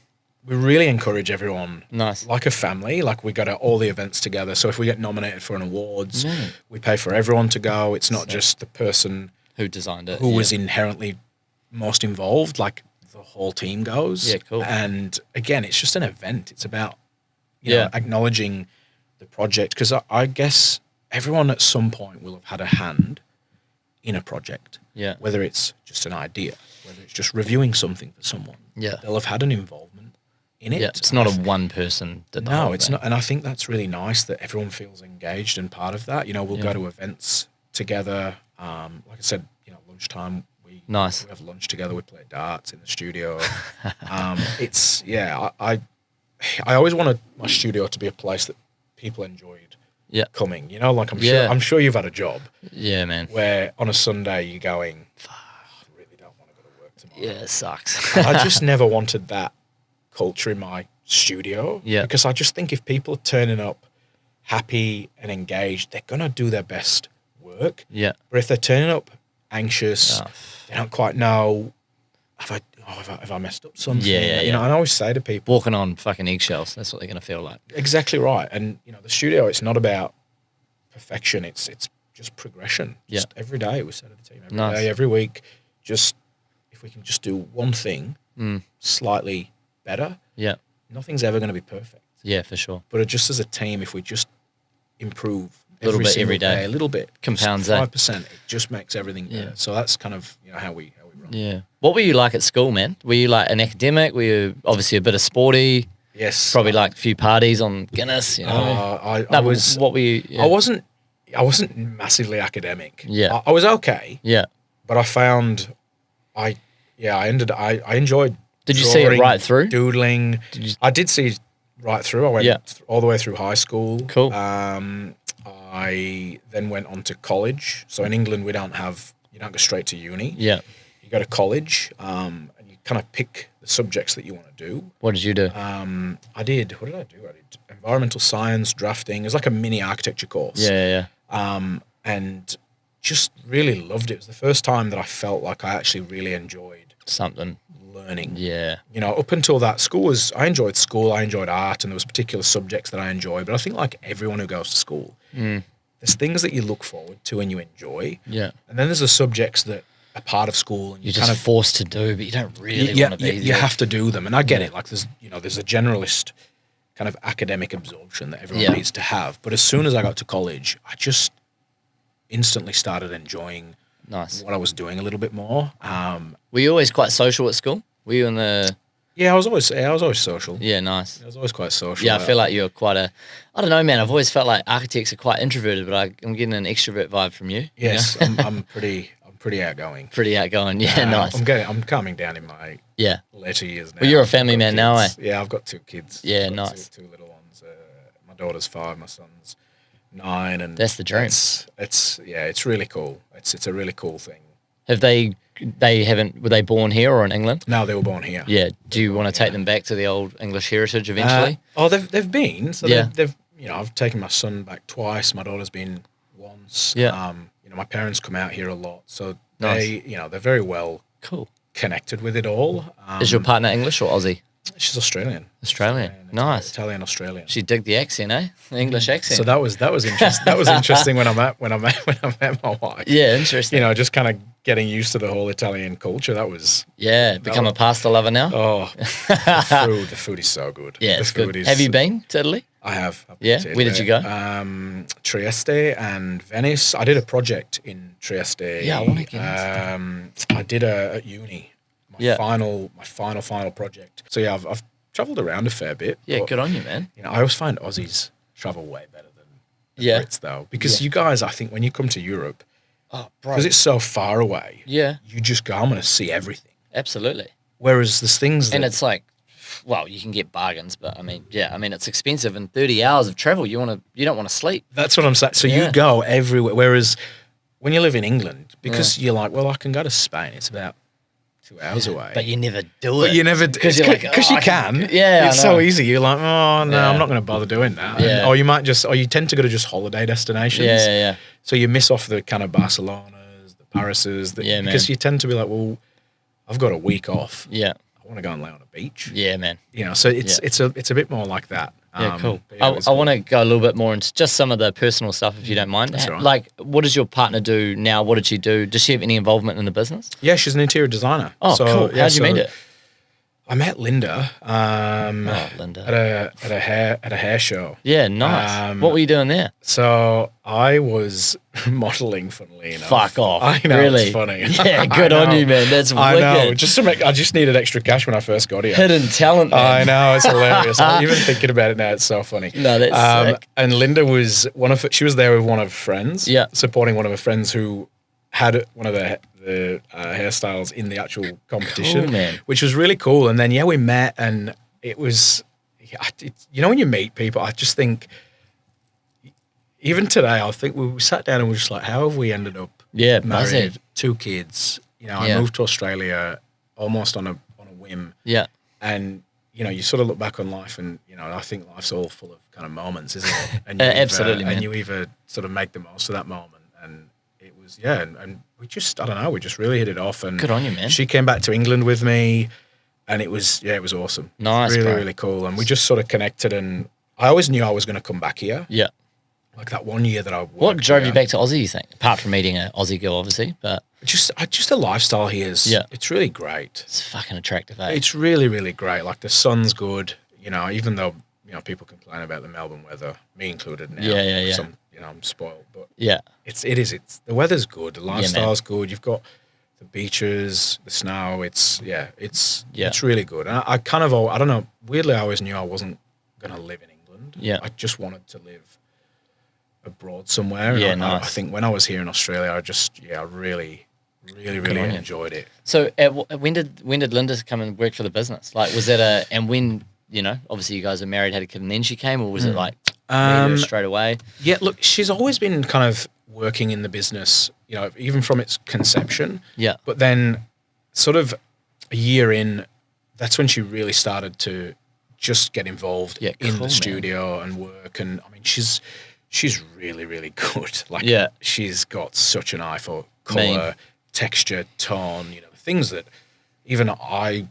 really encourage everyone. Nice. Like a family. Like we go to all the events together. So if we get nominated for an awards, we pay for everyone to go. It's not just the person who designed it, who was inherently most involved. Like the whole team goes. Yeah, cool. And again, it's just an event. It's about acknowledging the project, because I guess everyone at some point will have had a hand in a project. Yeah. Whether it's just an idea, whether it's just reviewing something for someone. Yeah. They'll have had an involvement in it. Yeah. It's not a one person. No, it's not. And I think that's really nice that everyone feels engaged and part of that. We'll go to events together. Like I said, lunchtime, we have lunch together. We play darts in the studio. I always wanted my studio to be a place that people enjoyed coming. Like I'm sure you've had a job. Yeah, man. Where on a Sunday you're going, I really don't want to go to work tomorrow. Yeah, it sucks. I just never wanted that culture in my studio. Yeah. Because I just think if people are turning up happy and engaged, they're gonna do their best work. Yeah. But if they're turning up anxious, they don't quite know, have I messed up something? Yeah. And I always say to people, walking on fucking eggshells, that's what they're going to feel like. Exactly right. And the studio, it's not about perfection, it's just progression. Just every day, we say to the team, every day, every week, just if we can just do one thing slightly better, nothing's ever going to be perfect. Yeah, for sure. But just as a team, if we just improve a little bit every day, a little bit, compounds 5%, it just makes everything better. So that's kind of how we run. Yeah. What were you like at school, man? Were you like an academic? Were you obviously a bit of sporty? Yes. Probably like a few parties on Guinness, I was. What were you? Yeah. I wasn't massively academic. Yeah. I was okay. Yeah. But I found, I enjoyed. Did you see it right through? Doodling. I did see right through. I went all the way through high school. Cool. I then went on to college. So in England, you don't go straight to uni. Yeah. You go to college, and you kind of pick the subjects that you want to do. What did you do? What did I do? I did environmental science, drafting. It was like a mini architecture course. Yeah. And just really loved it. It was the first time that I felt like I actually really enjoyed something. Learning. Yeah. Up until that, I enjoyed school, I enjoyed art, and there was particular subjects that I enjoyed. But I think like everyone who goes to school, there's things that you look forward to and you enjoy. Yeah. And then there's the subjects that are part of school and you're just kind of forced to do, but you don't really want to be there. You have to do them. And I get it. Like there's a generalist kind of academic absorption that everyone needs to have. But as soon as I got to college, I just instantly started enjoying what I was doing a little bit more. Were you always quite social at school? Were you in the... Yeah, I was always social. Yeah, nice. I was always quite social. Yeah, I feel like you're quite I don't know, man. I've always felt like architects are quite introverted, but I'm getting an extrovert vibe from you. Yes, I'm pretty outgoing. Pretty outgoing, yeah, nice. I'm calming down in my later years now. Well, you're a family man now, eh? Yeah, I've got 2 kids. Yeah, nice. Two little ones. My daughter's 5, my son's 9, and that's the dream. It's really cool. It's a really cool thing. Were they born here or in England? No, they were born here. Yeah. Do you want to take them back to the old English heritage eventually? They've been. So they've I've taken my son back twice. My daughter's been once. Yeah. My parents come out here a lot, so nice. they're very well connected with it all. Is your partner English or Aussie? She's Australian. Australian. Nice. Italian Australian. She dig the accent, eh? The English accent. So that was interesting. That was interesting when I met my wife. Yeah, interesting. You know, just kind of getting used to the whole Italian culture. That was become a pasta lover now. Oh, the food is so good. Yeah, it's good. Have you been to Italy? I have. Yeah. Where did you go? Trieste and Venice. I did a project in Trieste. Yeah, I want to get into I did at uni. My final project. So yeah, I've travelled around a fair bit. Yeah, good on you, man. You know, I always find Aussies travel way better than Brits though, because you guys, I think, when you come to Europe, because it's so far away, you just go, I'm going to see everything. Absolutely. Whereas there's things that, and it's like, well, you can get bargains, but I mean, it's expensive. And 30 hours of travel, you don't want to sleep. That's what I'm saying. So you go everywhere. Whereas when you live in England, because you're like, well, I can go to Spain. It's about 2 hours away. But you never do it. But you never do it. Because you can. Yeah, it's so easy. You're like, oh, no, I'm not going to bother doing that. Yeah. Or you tend to go to just holiday destinations. Yeah. So you miss off the kind of Barcelonas, the Parises. Because you tend to be like, well, I've got a week off. Yeah. I want to go and lay on a beach. Yeah, man. You know, so it's a bit more like that. Yeah, cool. I want to go a little bit more into just some of the personal stuff, if you don't mind. That's all right. Like, what does your partner do now? What did she do? Does she have any involvement in the business? Yeah, she's an interior designer. Oh, cool. How'd you meet her? I met Linda. Linda. At a hair show. Yeah, nice. What were you doing there? So I was modelling, funnily enough. Fuck off. I know, really? It's funny. Yeah, good on you, man. That's wicked. I know. I just needed extra cash when I first got here. Hidden talent, man. I know, it's hilarious. I'm even thinking about it now. It's so funny. No, that's sick. And Linda was she was there with one of her friends. Yeah. Supporting one of her friends who had one of the hairstyles in the actual competition, cool, man. Which was really cool. And then we met, and it was, you know, when you meet people, I just think, even today, I think we sat down and we were just like, how have we ended up married, 2 kids? You know, I moved to Australia almost on a whim. Yeah. And you know, you sort of look back on life, and you know, I think life's all full of kind of moments, isn't it? And absolutely, man. And you either sort of make the most of that moment, and it was and we just, I don't know, we just really hit it off. And good on you, man. She came back to England with me, and it was awesome. Nice, really, bro. really cool. And we just sort of connected, and I always knew I was going to come back here. Yeah. Like that 1 year that I worked What drove here. you back to Aussie, you think? Apart from meeting an Aussie girl, obviously, but just the lifestyle here is, it's really great. It's fucking attractive, eh? It's really, really great. Like the sun's good, you know, even though, you know, people complain about the Melbourne weather, me included now. Yeah. Some, you know, I'm spoiled, but it's the weather's good, the lifestyle's good. You've got the beaches, the snow. It's really good. And I kind of, I don't know, weirdly, I always knew I wasn't going to live in England. Yeah. I just wanted to live abroad somewhere. Yeah, and nice. I think when I was here in Australia, I really enjoyed it. So when did Linda come and work for the business? Like, was that and when, you know, obviously you guys are married, had a kid, and then she came, or was it like straight away? Yeah, look, she's always been kind of working in the business, you know, even from its conception. Yeah. But then sort of a year in, that's when she really started to just get involved in the studio and work. And I mean, she's really, really good. Like, she's got such an eye for colour, texture, tone, you know, things that even I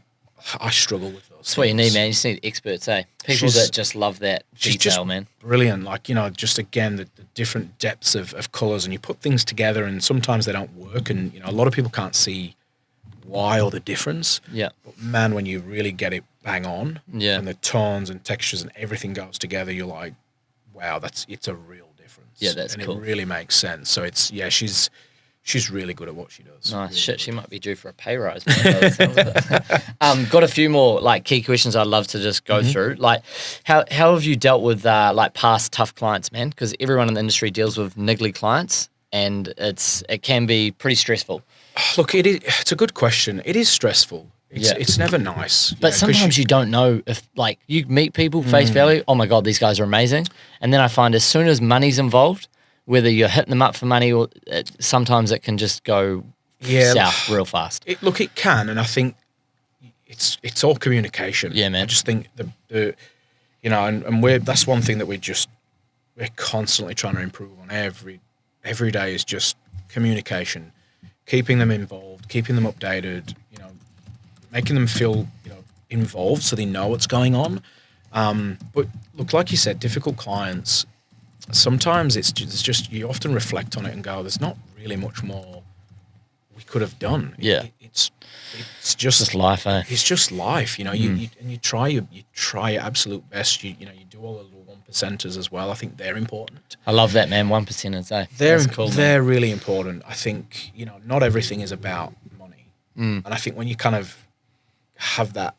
struggle with those. That's what you need, man. You just need experts, eh? People that just love that detail, just man. Brilliant. Like, you know, just again, the different depths of colours, and you put things together and sometimes they don't work, and, you know, a lot of people can't see why or the difference. Yeah. But man, when you really get it bang on, and the tones and textures and everything goes together, you're like, wow, it's a real difference. Yeah, that's cool. And it really makes sense. So it's, she's really good at what she does. Nice. Really Shit, she might be due for a pay rise, man. Got a few more like key questions I'd love to just go through. Like, how have you dealt with like past tough clients, man? Because everyone in the industry deals with niggly clients, and it can be pretty stressful. Look, it's a good question. It is stressful. It's never nice. But sometimes you don't know if, like, you meet people face value, oh my God, these guys are amazing. And then I find as soon as money's involved, whether you're hitting them up for money or sometimes it can just go south real fast. It can. And I think it's all communication. Yeah, man. I just think the you know, and that's one thing that we're constantly trying to improve on every day is just communication, keeping them involved, keeping them updated, you know, making them feel, you know, involved so they know what's going on. But look, like you said, difficult clients, sometimes it's just you often reflect on it and go, there's not really much more we could have done. Yeah. It's just life, eh? It's just life, you know. You try your absolute best. You do all the little 1%ers as well. I think they're important. I love that, man. 1%ers, eh? They're cool, they're really important. I think, you know, not everything is about money. And I think when you kind of have that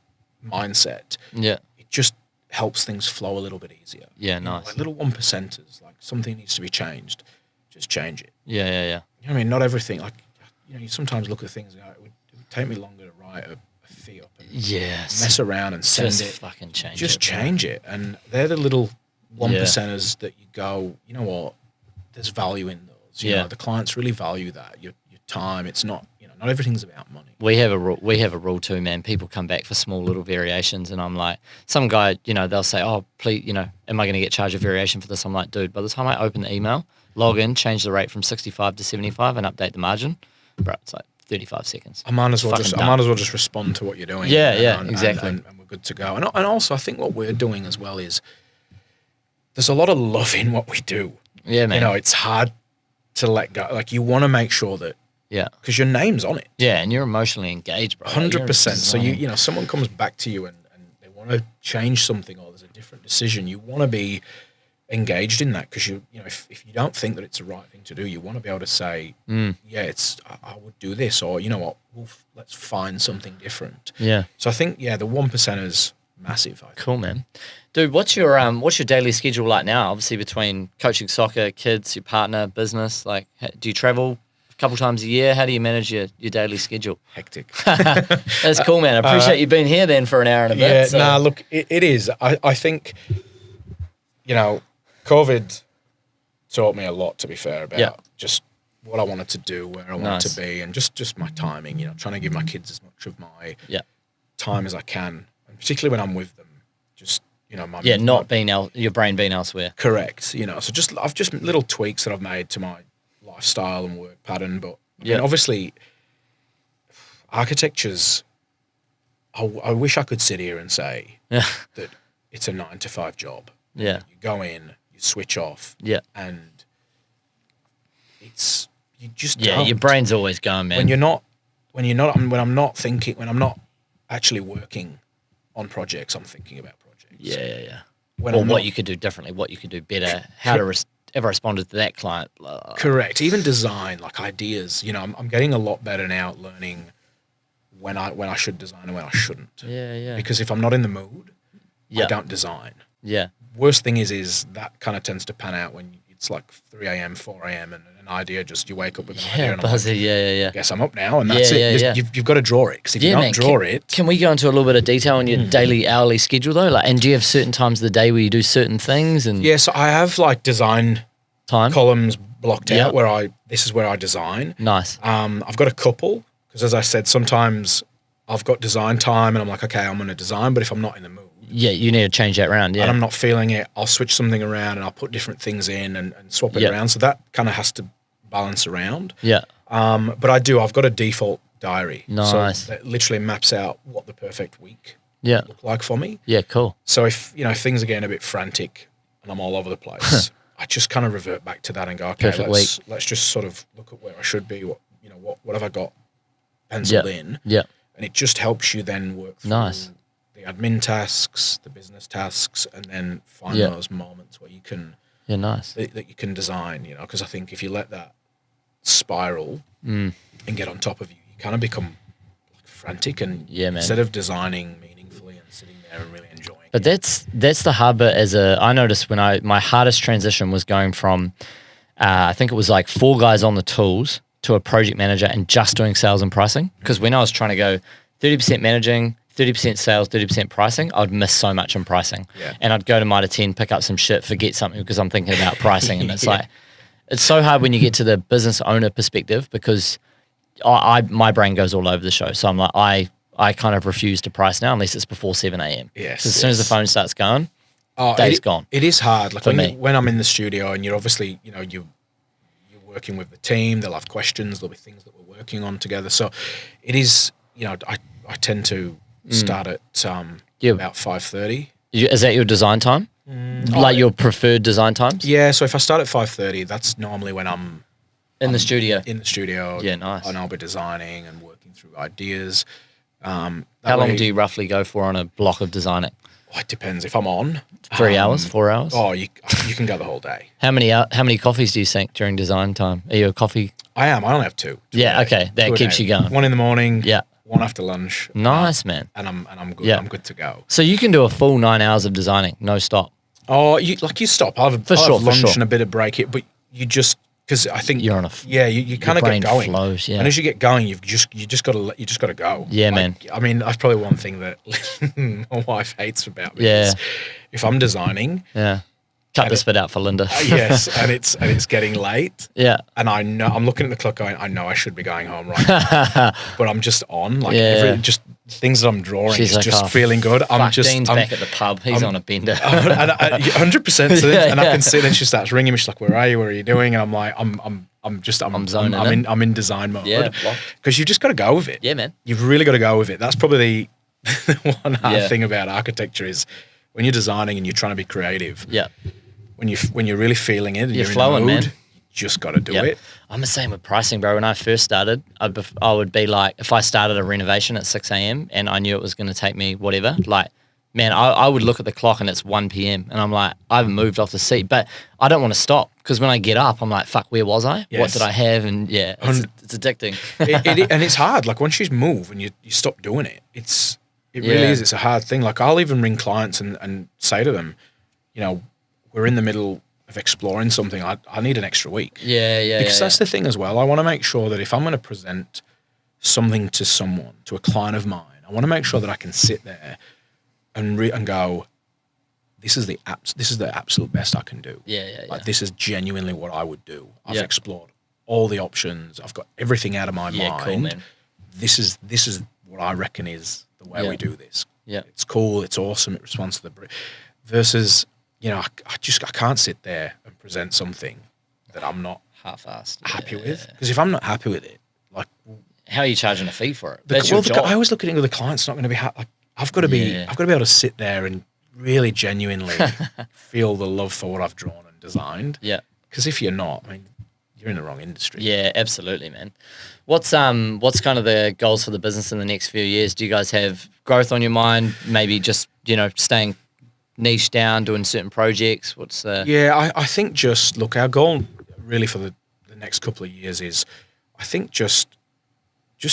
mindset, Yeah. it just helps things flow a little bit easier. Yeah, You know, nice. like little 1%ers, like something needs to be changed, just change it. Yeah. You know what I mean? Not everything, like, you know, you sometimes look at things and go, it would take me longer to write a fee up and Yes. mess around and send Just it. fucking change it. Just bro. change it. And they're the little 1%ers that you go, you know what, there's value in those. You know, the clients really value that, your time. It's not, you know, not everything's about money. We have a rule too, man. People come back for small little variations, and I'm like, some guy, you know, they'll say, "Oh, please, you know, am I going to get charged a variation for this?" I'm like, dude, by the time I open the email, log in, change the rate from 65 to 75, and update the margin, bro, it's like 35 seconds. I might as well just respond to what you're doing. Exactly. And we're good to go. And also, I think what we're doing as well is there's a lot of love in what we do. Yeah, man. You know, it's hard to let go. Like, you want to make sure that, Yeah. because your name's on it. Yeah, and you're emotionally engaged, bro. 100%. So you know, someone comes back to you and they want to change something, or there's a different decision. You want to be engaged in that, because you know, if you don't think that it's the right thing to do, you want to be able to say, yeah, I would do this, or you know what, let's find something different. Yeah. So I think, yeah, the 1%ers massive. I think. Cool, man. Dude, what's your daily schedule like now? Obviously, between coaching soccer, kids, your partner, business, like, do you travel a couple times a year? How do you manage your daily schedule? Hectic. That's cool, man. I appreciate you being here then for an hour and a bit. Yeah, so. nah, look, it is. I think, you know, COVID taught me a lot, to be fair, about just what I wanted to do, where I wanted to be, and just my timing, you know, trying to give my kids as much of my time as I can, and particularly when I'm with them, just, you know, your brain being elsewhere. Correct. You know, so I've just little tweaks that I've made to my lifestyle and work pattern, but I mean, obviously architecture's, I wish I could sit here and say that it's a 9 to 5 job. Yeah. You go in, you switch off. Yeah. And you just don't. Your brain's always going, man. When I'm not actually working on projects, I'm thinking about projects. Yeah. What you could do differently, what you could do better, how to ever respond to that client. Correct. Even design, like ideas. You know, I'm getting a lot better now at learning when I should design and when I shouldn't. Yeah. Because if I'm not in the mood, I don't design. Yeah. Worst thing is that kind of tends to pan out when it's like 3 a.m., 4 a.m. and an idea just, you wake up with an idea and buzzy, I'm like, guess I'm up now, and that's it. You've got to draw it, because if you don't draw it... Can we go into a little bit of detail on your daily, hourly schedule though? Like, and do you have certain times of the day where you do certain things? And Yeah, so I have like design time columns blocked out where this is where I design. Nice. I've got a couple, because as I said, sometimes I've got design time and I'm like, okay, I'm going to design, but if I'm not in the mood, you need to change that around, and I'm not feeling it, I'll switch something around and I'll put different things in and swap it around. So that kind of has to balance around. Yeah. But I've got a default diary. Nice. So that literally maps out what the perfect week would look like for me. Yeah, cool. So if, you know, things are getting a bit frantic and I'm all over the place, I just kind of revert back to that and go, okay, let's just sort of look at where I should be. What have I got penciled in? Yeah. And it just helps you then work through the admin tasks, the business tasks, and then find those moments where you can that you can design, you know, because I think if you let that spiral and get on top of you, you kind of become like frantic, and instead of designing meaningfully and sitting there and really enjoying but that's the hard bit. I noticed when my hardest transition was going from I think it was like 4 guys on the tools to a project manager and just doing sales and pricing, because when I was trying to go 30% managing, 30% sales, 30% pricing, I'd miss so much in pricing. Yeah. And I'd go to Mitre 10, pick up some shit, forget something because I'm thinking about pricing. And it's like, it's so hard when you get to the business owner perspective, because my brain goes all over the show. So I'm like, I kind of refuse to price now unless it's before 7 a.m. Yes. As soon as the phone starts going, day's gone. It is hard. Like when I'm in the studio and you're obviously, you know, you're working with the team, they'll have questions, there'll be things that we're working on together. So it is, you know, I tend to Start at about 5:30. Is that your design time? Like your preferred design times? Yeah, so if I start at 5:30, that's normally when I'm in the studio. In the studio. Yeah, nice. And I'll be designing and working through ideas. How long do you roughly go for on a block of designing? Oh, it depends. If I'm on 3 hours, 4 hours. Oh, you can go the whole day. How many coffees do you sink during design time? Are you a coffee? I am. I only have two. Yeah, okay. That keeps you going. One in the morning. Yeah. One after lunch. Nice, man. And I'm good. Yeah. I'm good to go. So you can do a full 9 hours of designing, no stop. Oh, you stop. I'll have lunch and a bit of break here, but you just, because I think you're on you kind of get going. Flows, yeah. And as you get going, you just got to go. Yeah, man. I mean, that's probably one thing that my wife hates about me. Is if I'm designing, cut this bit out for Linda. Yes, and it's getting late. Yeah, and I know I'm looking at the clock, going, I know I should be going home right now, but I'm just on just things that I'm drawing. She's is like, just feeling good. Dean's back at the pub. He's on a bender. 100%. And I can see. Then she starts ringing me. She's like, "Where are you? What are you doing?" And I'm like, "I'm zoning. I'm in design mode." Yeah, because you've just got to go with it. Yeah, man. You've really got to go with it. That's probably the one hard thing about architecture is when you're designing and you're trying to be creative. Yeah. When you're really feeling it, and you're flowing, in the mood, man. You just got to do it. I'm the same with pricing, bro. When I first started, I would be like, if I started a renovation at 6 a.m. and I knew it was going to take me whatever, like, man, I would look at the clock and it's 1 p.m. and I'm like, I haven't moved off the seat, but I don't want to stop because when I get up, I'm like, fuck, where was I? Yes. What did I have? And it's addicting. And it's hard. Like once you move and you stop doing it, it really is. It's a hard thing. Like I'll even ring clients and say to them, we're in the middle of exploring something. I need an extra week. Because that's the thing as well. I want to make sure that if I'm going to present something to someone, to a client of mine, I want to make sure that I can sit there and go, this is the absolute best I can do. This is genuinely what I would do. I've explored all the options. I've got everything out of my mind. Cool, man. This is what I reckon is the way we do this. Yeah. It's cool. It's awesome. It responds to the brief. Versus, I can't sit there and present something that I'm not half-assed happy with. Because if I'm not happy with it, like, how are you charging a fee for it? That's your job. I always look at it with the client's not going to be happy. Like, I've got to be able to sit there and really genuinely feel the love for what I've drawn and designed. Yeah. Because if you're not, I mean, you're in the wrong industry. Yeah, absolutely, man. What's kind of the goals for the business in the next few years? Do you guys have growth on your mind? Maybe just, staying niche down, doing certain projects? What's the... Yeah, I think just, look, our goal really for the next couple of years is, I think just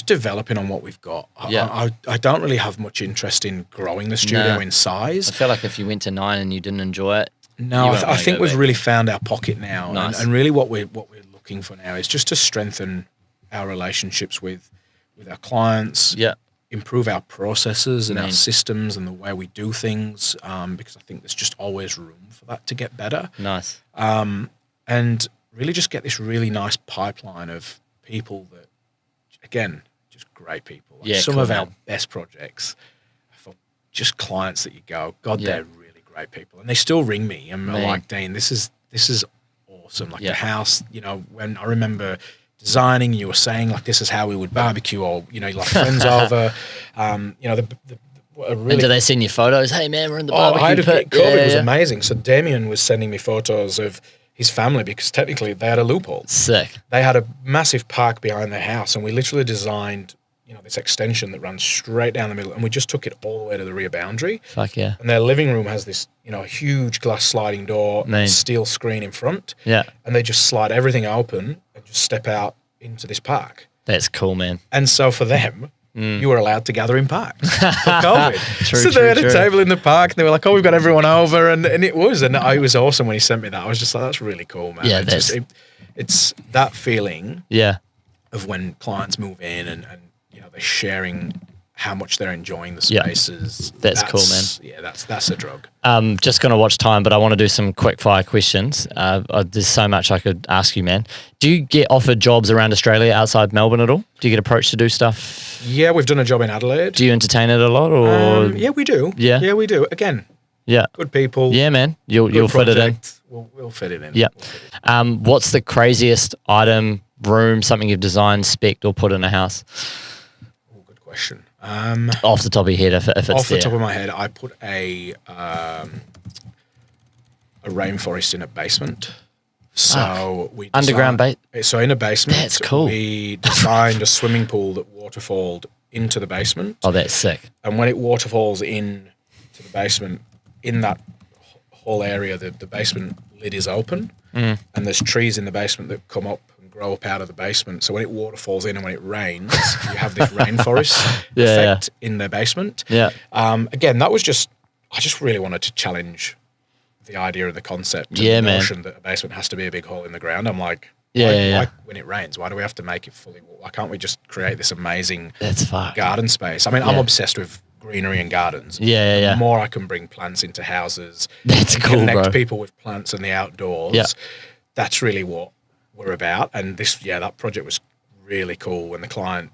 developing on what we've got. I don't really have much interest in growing the studio in size. I feel like if you went to 9 and you didn't enjoy it... No, I think we've really found our pocket now. Nice. And really what we're looking for now is just to strengthen our relationships with our clients. Yeah. Improve our processes and our systems and the way we do things, because I think there's just always room for that to get better. Nice. And really just get this really nice pipeline of people that, again, just great people. Like some of our best projects for just clients that you go, God, they're really great people. And they still ring me and they're like, Dean, this is awesome. Like the house, when I remember designing, you were saying like this is how we would barbecue, or like friends over. And do they send you photos? Hey man, we're in the barbecue pit. COVID was amazing. So Damien was sending me photos of his family because technically they had a loophole. Sick. They had a massive park behind their house, and we literally designed this extension that runs straight down the middle, and we just took it all the way to the rear boundary. Fuck yeah. And their living room has this huge glass sliding door, steel screen in front. Yeah. And they just slide everything open and just step out into this park. That's cool, man. And so for them, you were allowed to gather in parks for COVID. True, they had a table in the park and they were like, oh, we've got everyone over. And it was. And it was awesome when he sent me that. I was just like, that's really cool, man. Yeah, it's that feeling of when clients move in and they're sharing how much they're enjoying the spaces. That's cool, man. Yeah, that's a drug. Just going to watch time, but I want to do some quick fire questions. There's so much I could ask you, man. Do you get offered jobs around Australia outside Melbourne at all? Do you get approached to do stuff? Yeah, we've done a job in Adelaide. Do you entertain it a lot? Or yeah, we do. Yeah, we do. Again, good people. Yeah, man. You'll fit it in. We'll fit it in. Yeah. What's the craziest item, room, something you've designed, spec'd, or put in a house? Good question. Off the top of your head, if it's Off the there. top of my head, I put a rainforest in a basement. So we Underground So in a basement, That's cool. we designed a swimming pool that waterfalled into the basement. Oh, that's sick. And when it waterfalls in to the basement, in that whole area, the basement lid is open, and there's trees in the basement that come up and grow up out of the basement. So when it waterfalls in and when it rains, you have this rainforest effect in the basement. Yeah. Again, I just really wanted to challenge the idea and the concept and the notion that a basement has to be a big hole in the ground. I'm like, why when it rains, why do we have to make it fully? Why can't we just create this amazing garden space? I mean, I'm obsessed with greenery and gardens. The more I can bring plants into houses, that's cool, connect bro. people with plants and the outdoors. That's really what we're about. And that project was really cool. And the client,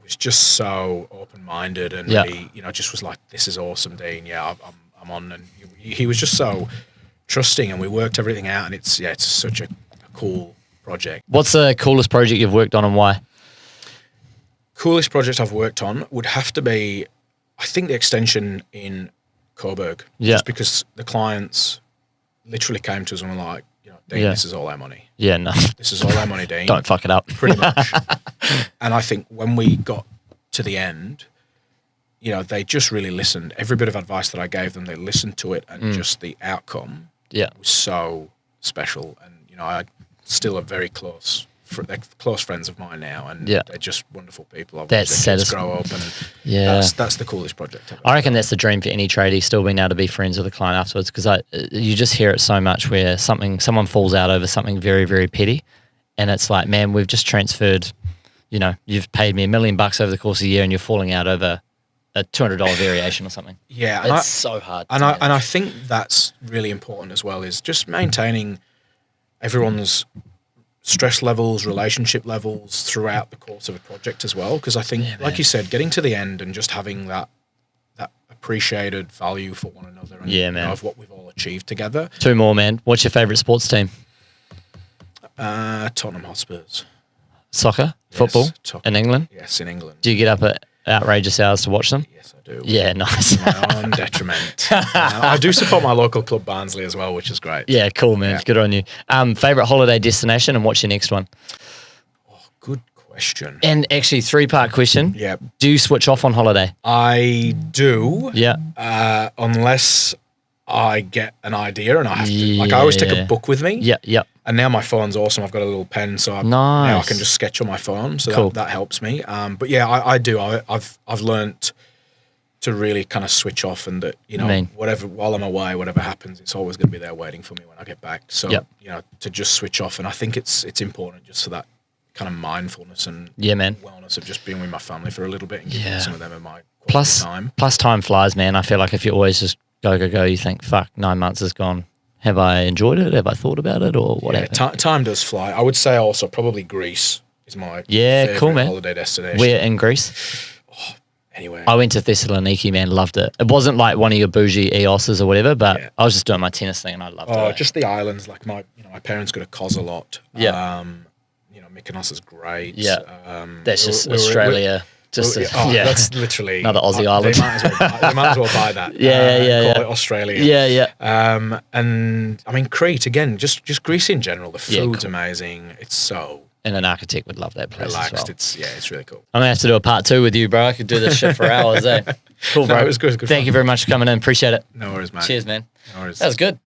was just so open-minded and really, just was like, "This is awesome, Dean. Yeah, I'm on." And he was just so trusting, and we worked everything out. And it's such a cool project. What's the coolest project you've worked on and why? Coolest project I've worked on would have to be, I think, the extension in Coburg. Just because the clients literally came to us and were like, Dean, this is all our money. Yeah, no. This is all our money, Dean. Don't fuck it up. Pretty much. And I think when we got to the end, they just really listened. Every bit of advice that I gave them, they listened to it, and just the outcome was so special. And, I still are very close. They're close friends of mine now, and they're just wonderful people. That's satisfying. Grow up, and that's the coolest project ever. I reckon that's the dream for any tradie, still being able to be friends with a client afterwards, because you just hear it so much where someone falls out over something very, very petty, and it's like, man, we've just transferred, you've paid me $1 million over the course of a year, and you're falling out over a $200 variation or something. Yeah, it's so hard. And I think that's really important as well, is just maintaining everyone's stress levels, relationship levels throughout the course of a project as well. Because I think, like you said, getting to the end and just having that appreciated value for one another and of what we've all achieved together. 2 more, man. What's your favourite sports team? Tottenham Hotspurs. Soccer? Football? In England? Yes, in England. Do you get up at outrageous hours to watch them? Yes, I do. Yeah, nice. To my own detriment. I do support my local club Barnsley as well, which is great. Yeah, cool, man. Good on you. Favourite holiday destination, and what's your next one? Oh, good question. And actually, 3-part question. Yeah. Do you switch off on holiday? I do. Yeah. Unless I get an idea and I have to, I always take a book with me. Yeah. And now my phone's awesome. I've got a little pen, so now I can just sketch on my phone. So that helps me. But yeah, I do. I've learnt to really kind of switch off, and that whatever, while I'm away, whatever happens, it's always going to be there waiting for me when I get back. So to just switch off, and I think it's important just for that kind of mindfulness and wellness of just being with my family for a little bit and giving some of them my time. Plus time flies, man. I feel like if you always just go, you think, fuck, 9 months has gone. Have I enjoyed it? Have I thought about it, or whatever? Time does fly. I would say also probably Greece is my favorite cool, man. holiday destination. Where in Greece? Anyway, I went to Thessaloniki, man. Loved it. It wasn't like one of your bougie EOSs or whatever, but I was just doing my tennis thing and I loved it. Just the islands. Like my parents go to Kos a lot. Yeah. Mykonos is great. Yeah. That's just Australia. That's literally another Aussie island. They might as well buy that. Call it Australia. Yeah. And I mean Crete again. Just Greece in general. The food's amazing. It's so. And an architect would love that place relaxed. As well. It's really cool. I'm gonna have to do a part 2 with you, bro. I could do this shit for hours, eh? Cool, bro. No, it was good. Thank you very much for coming in. Appreciate it. No worries, mate. Cheers, man. No worries. That was good.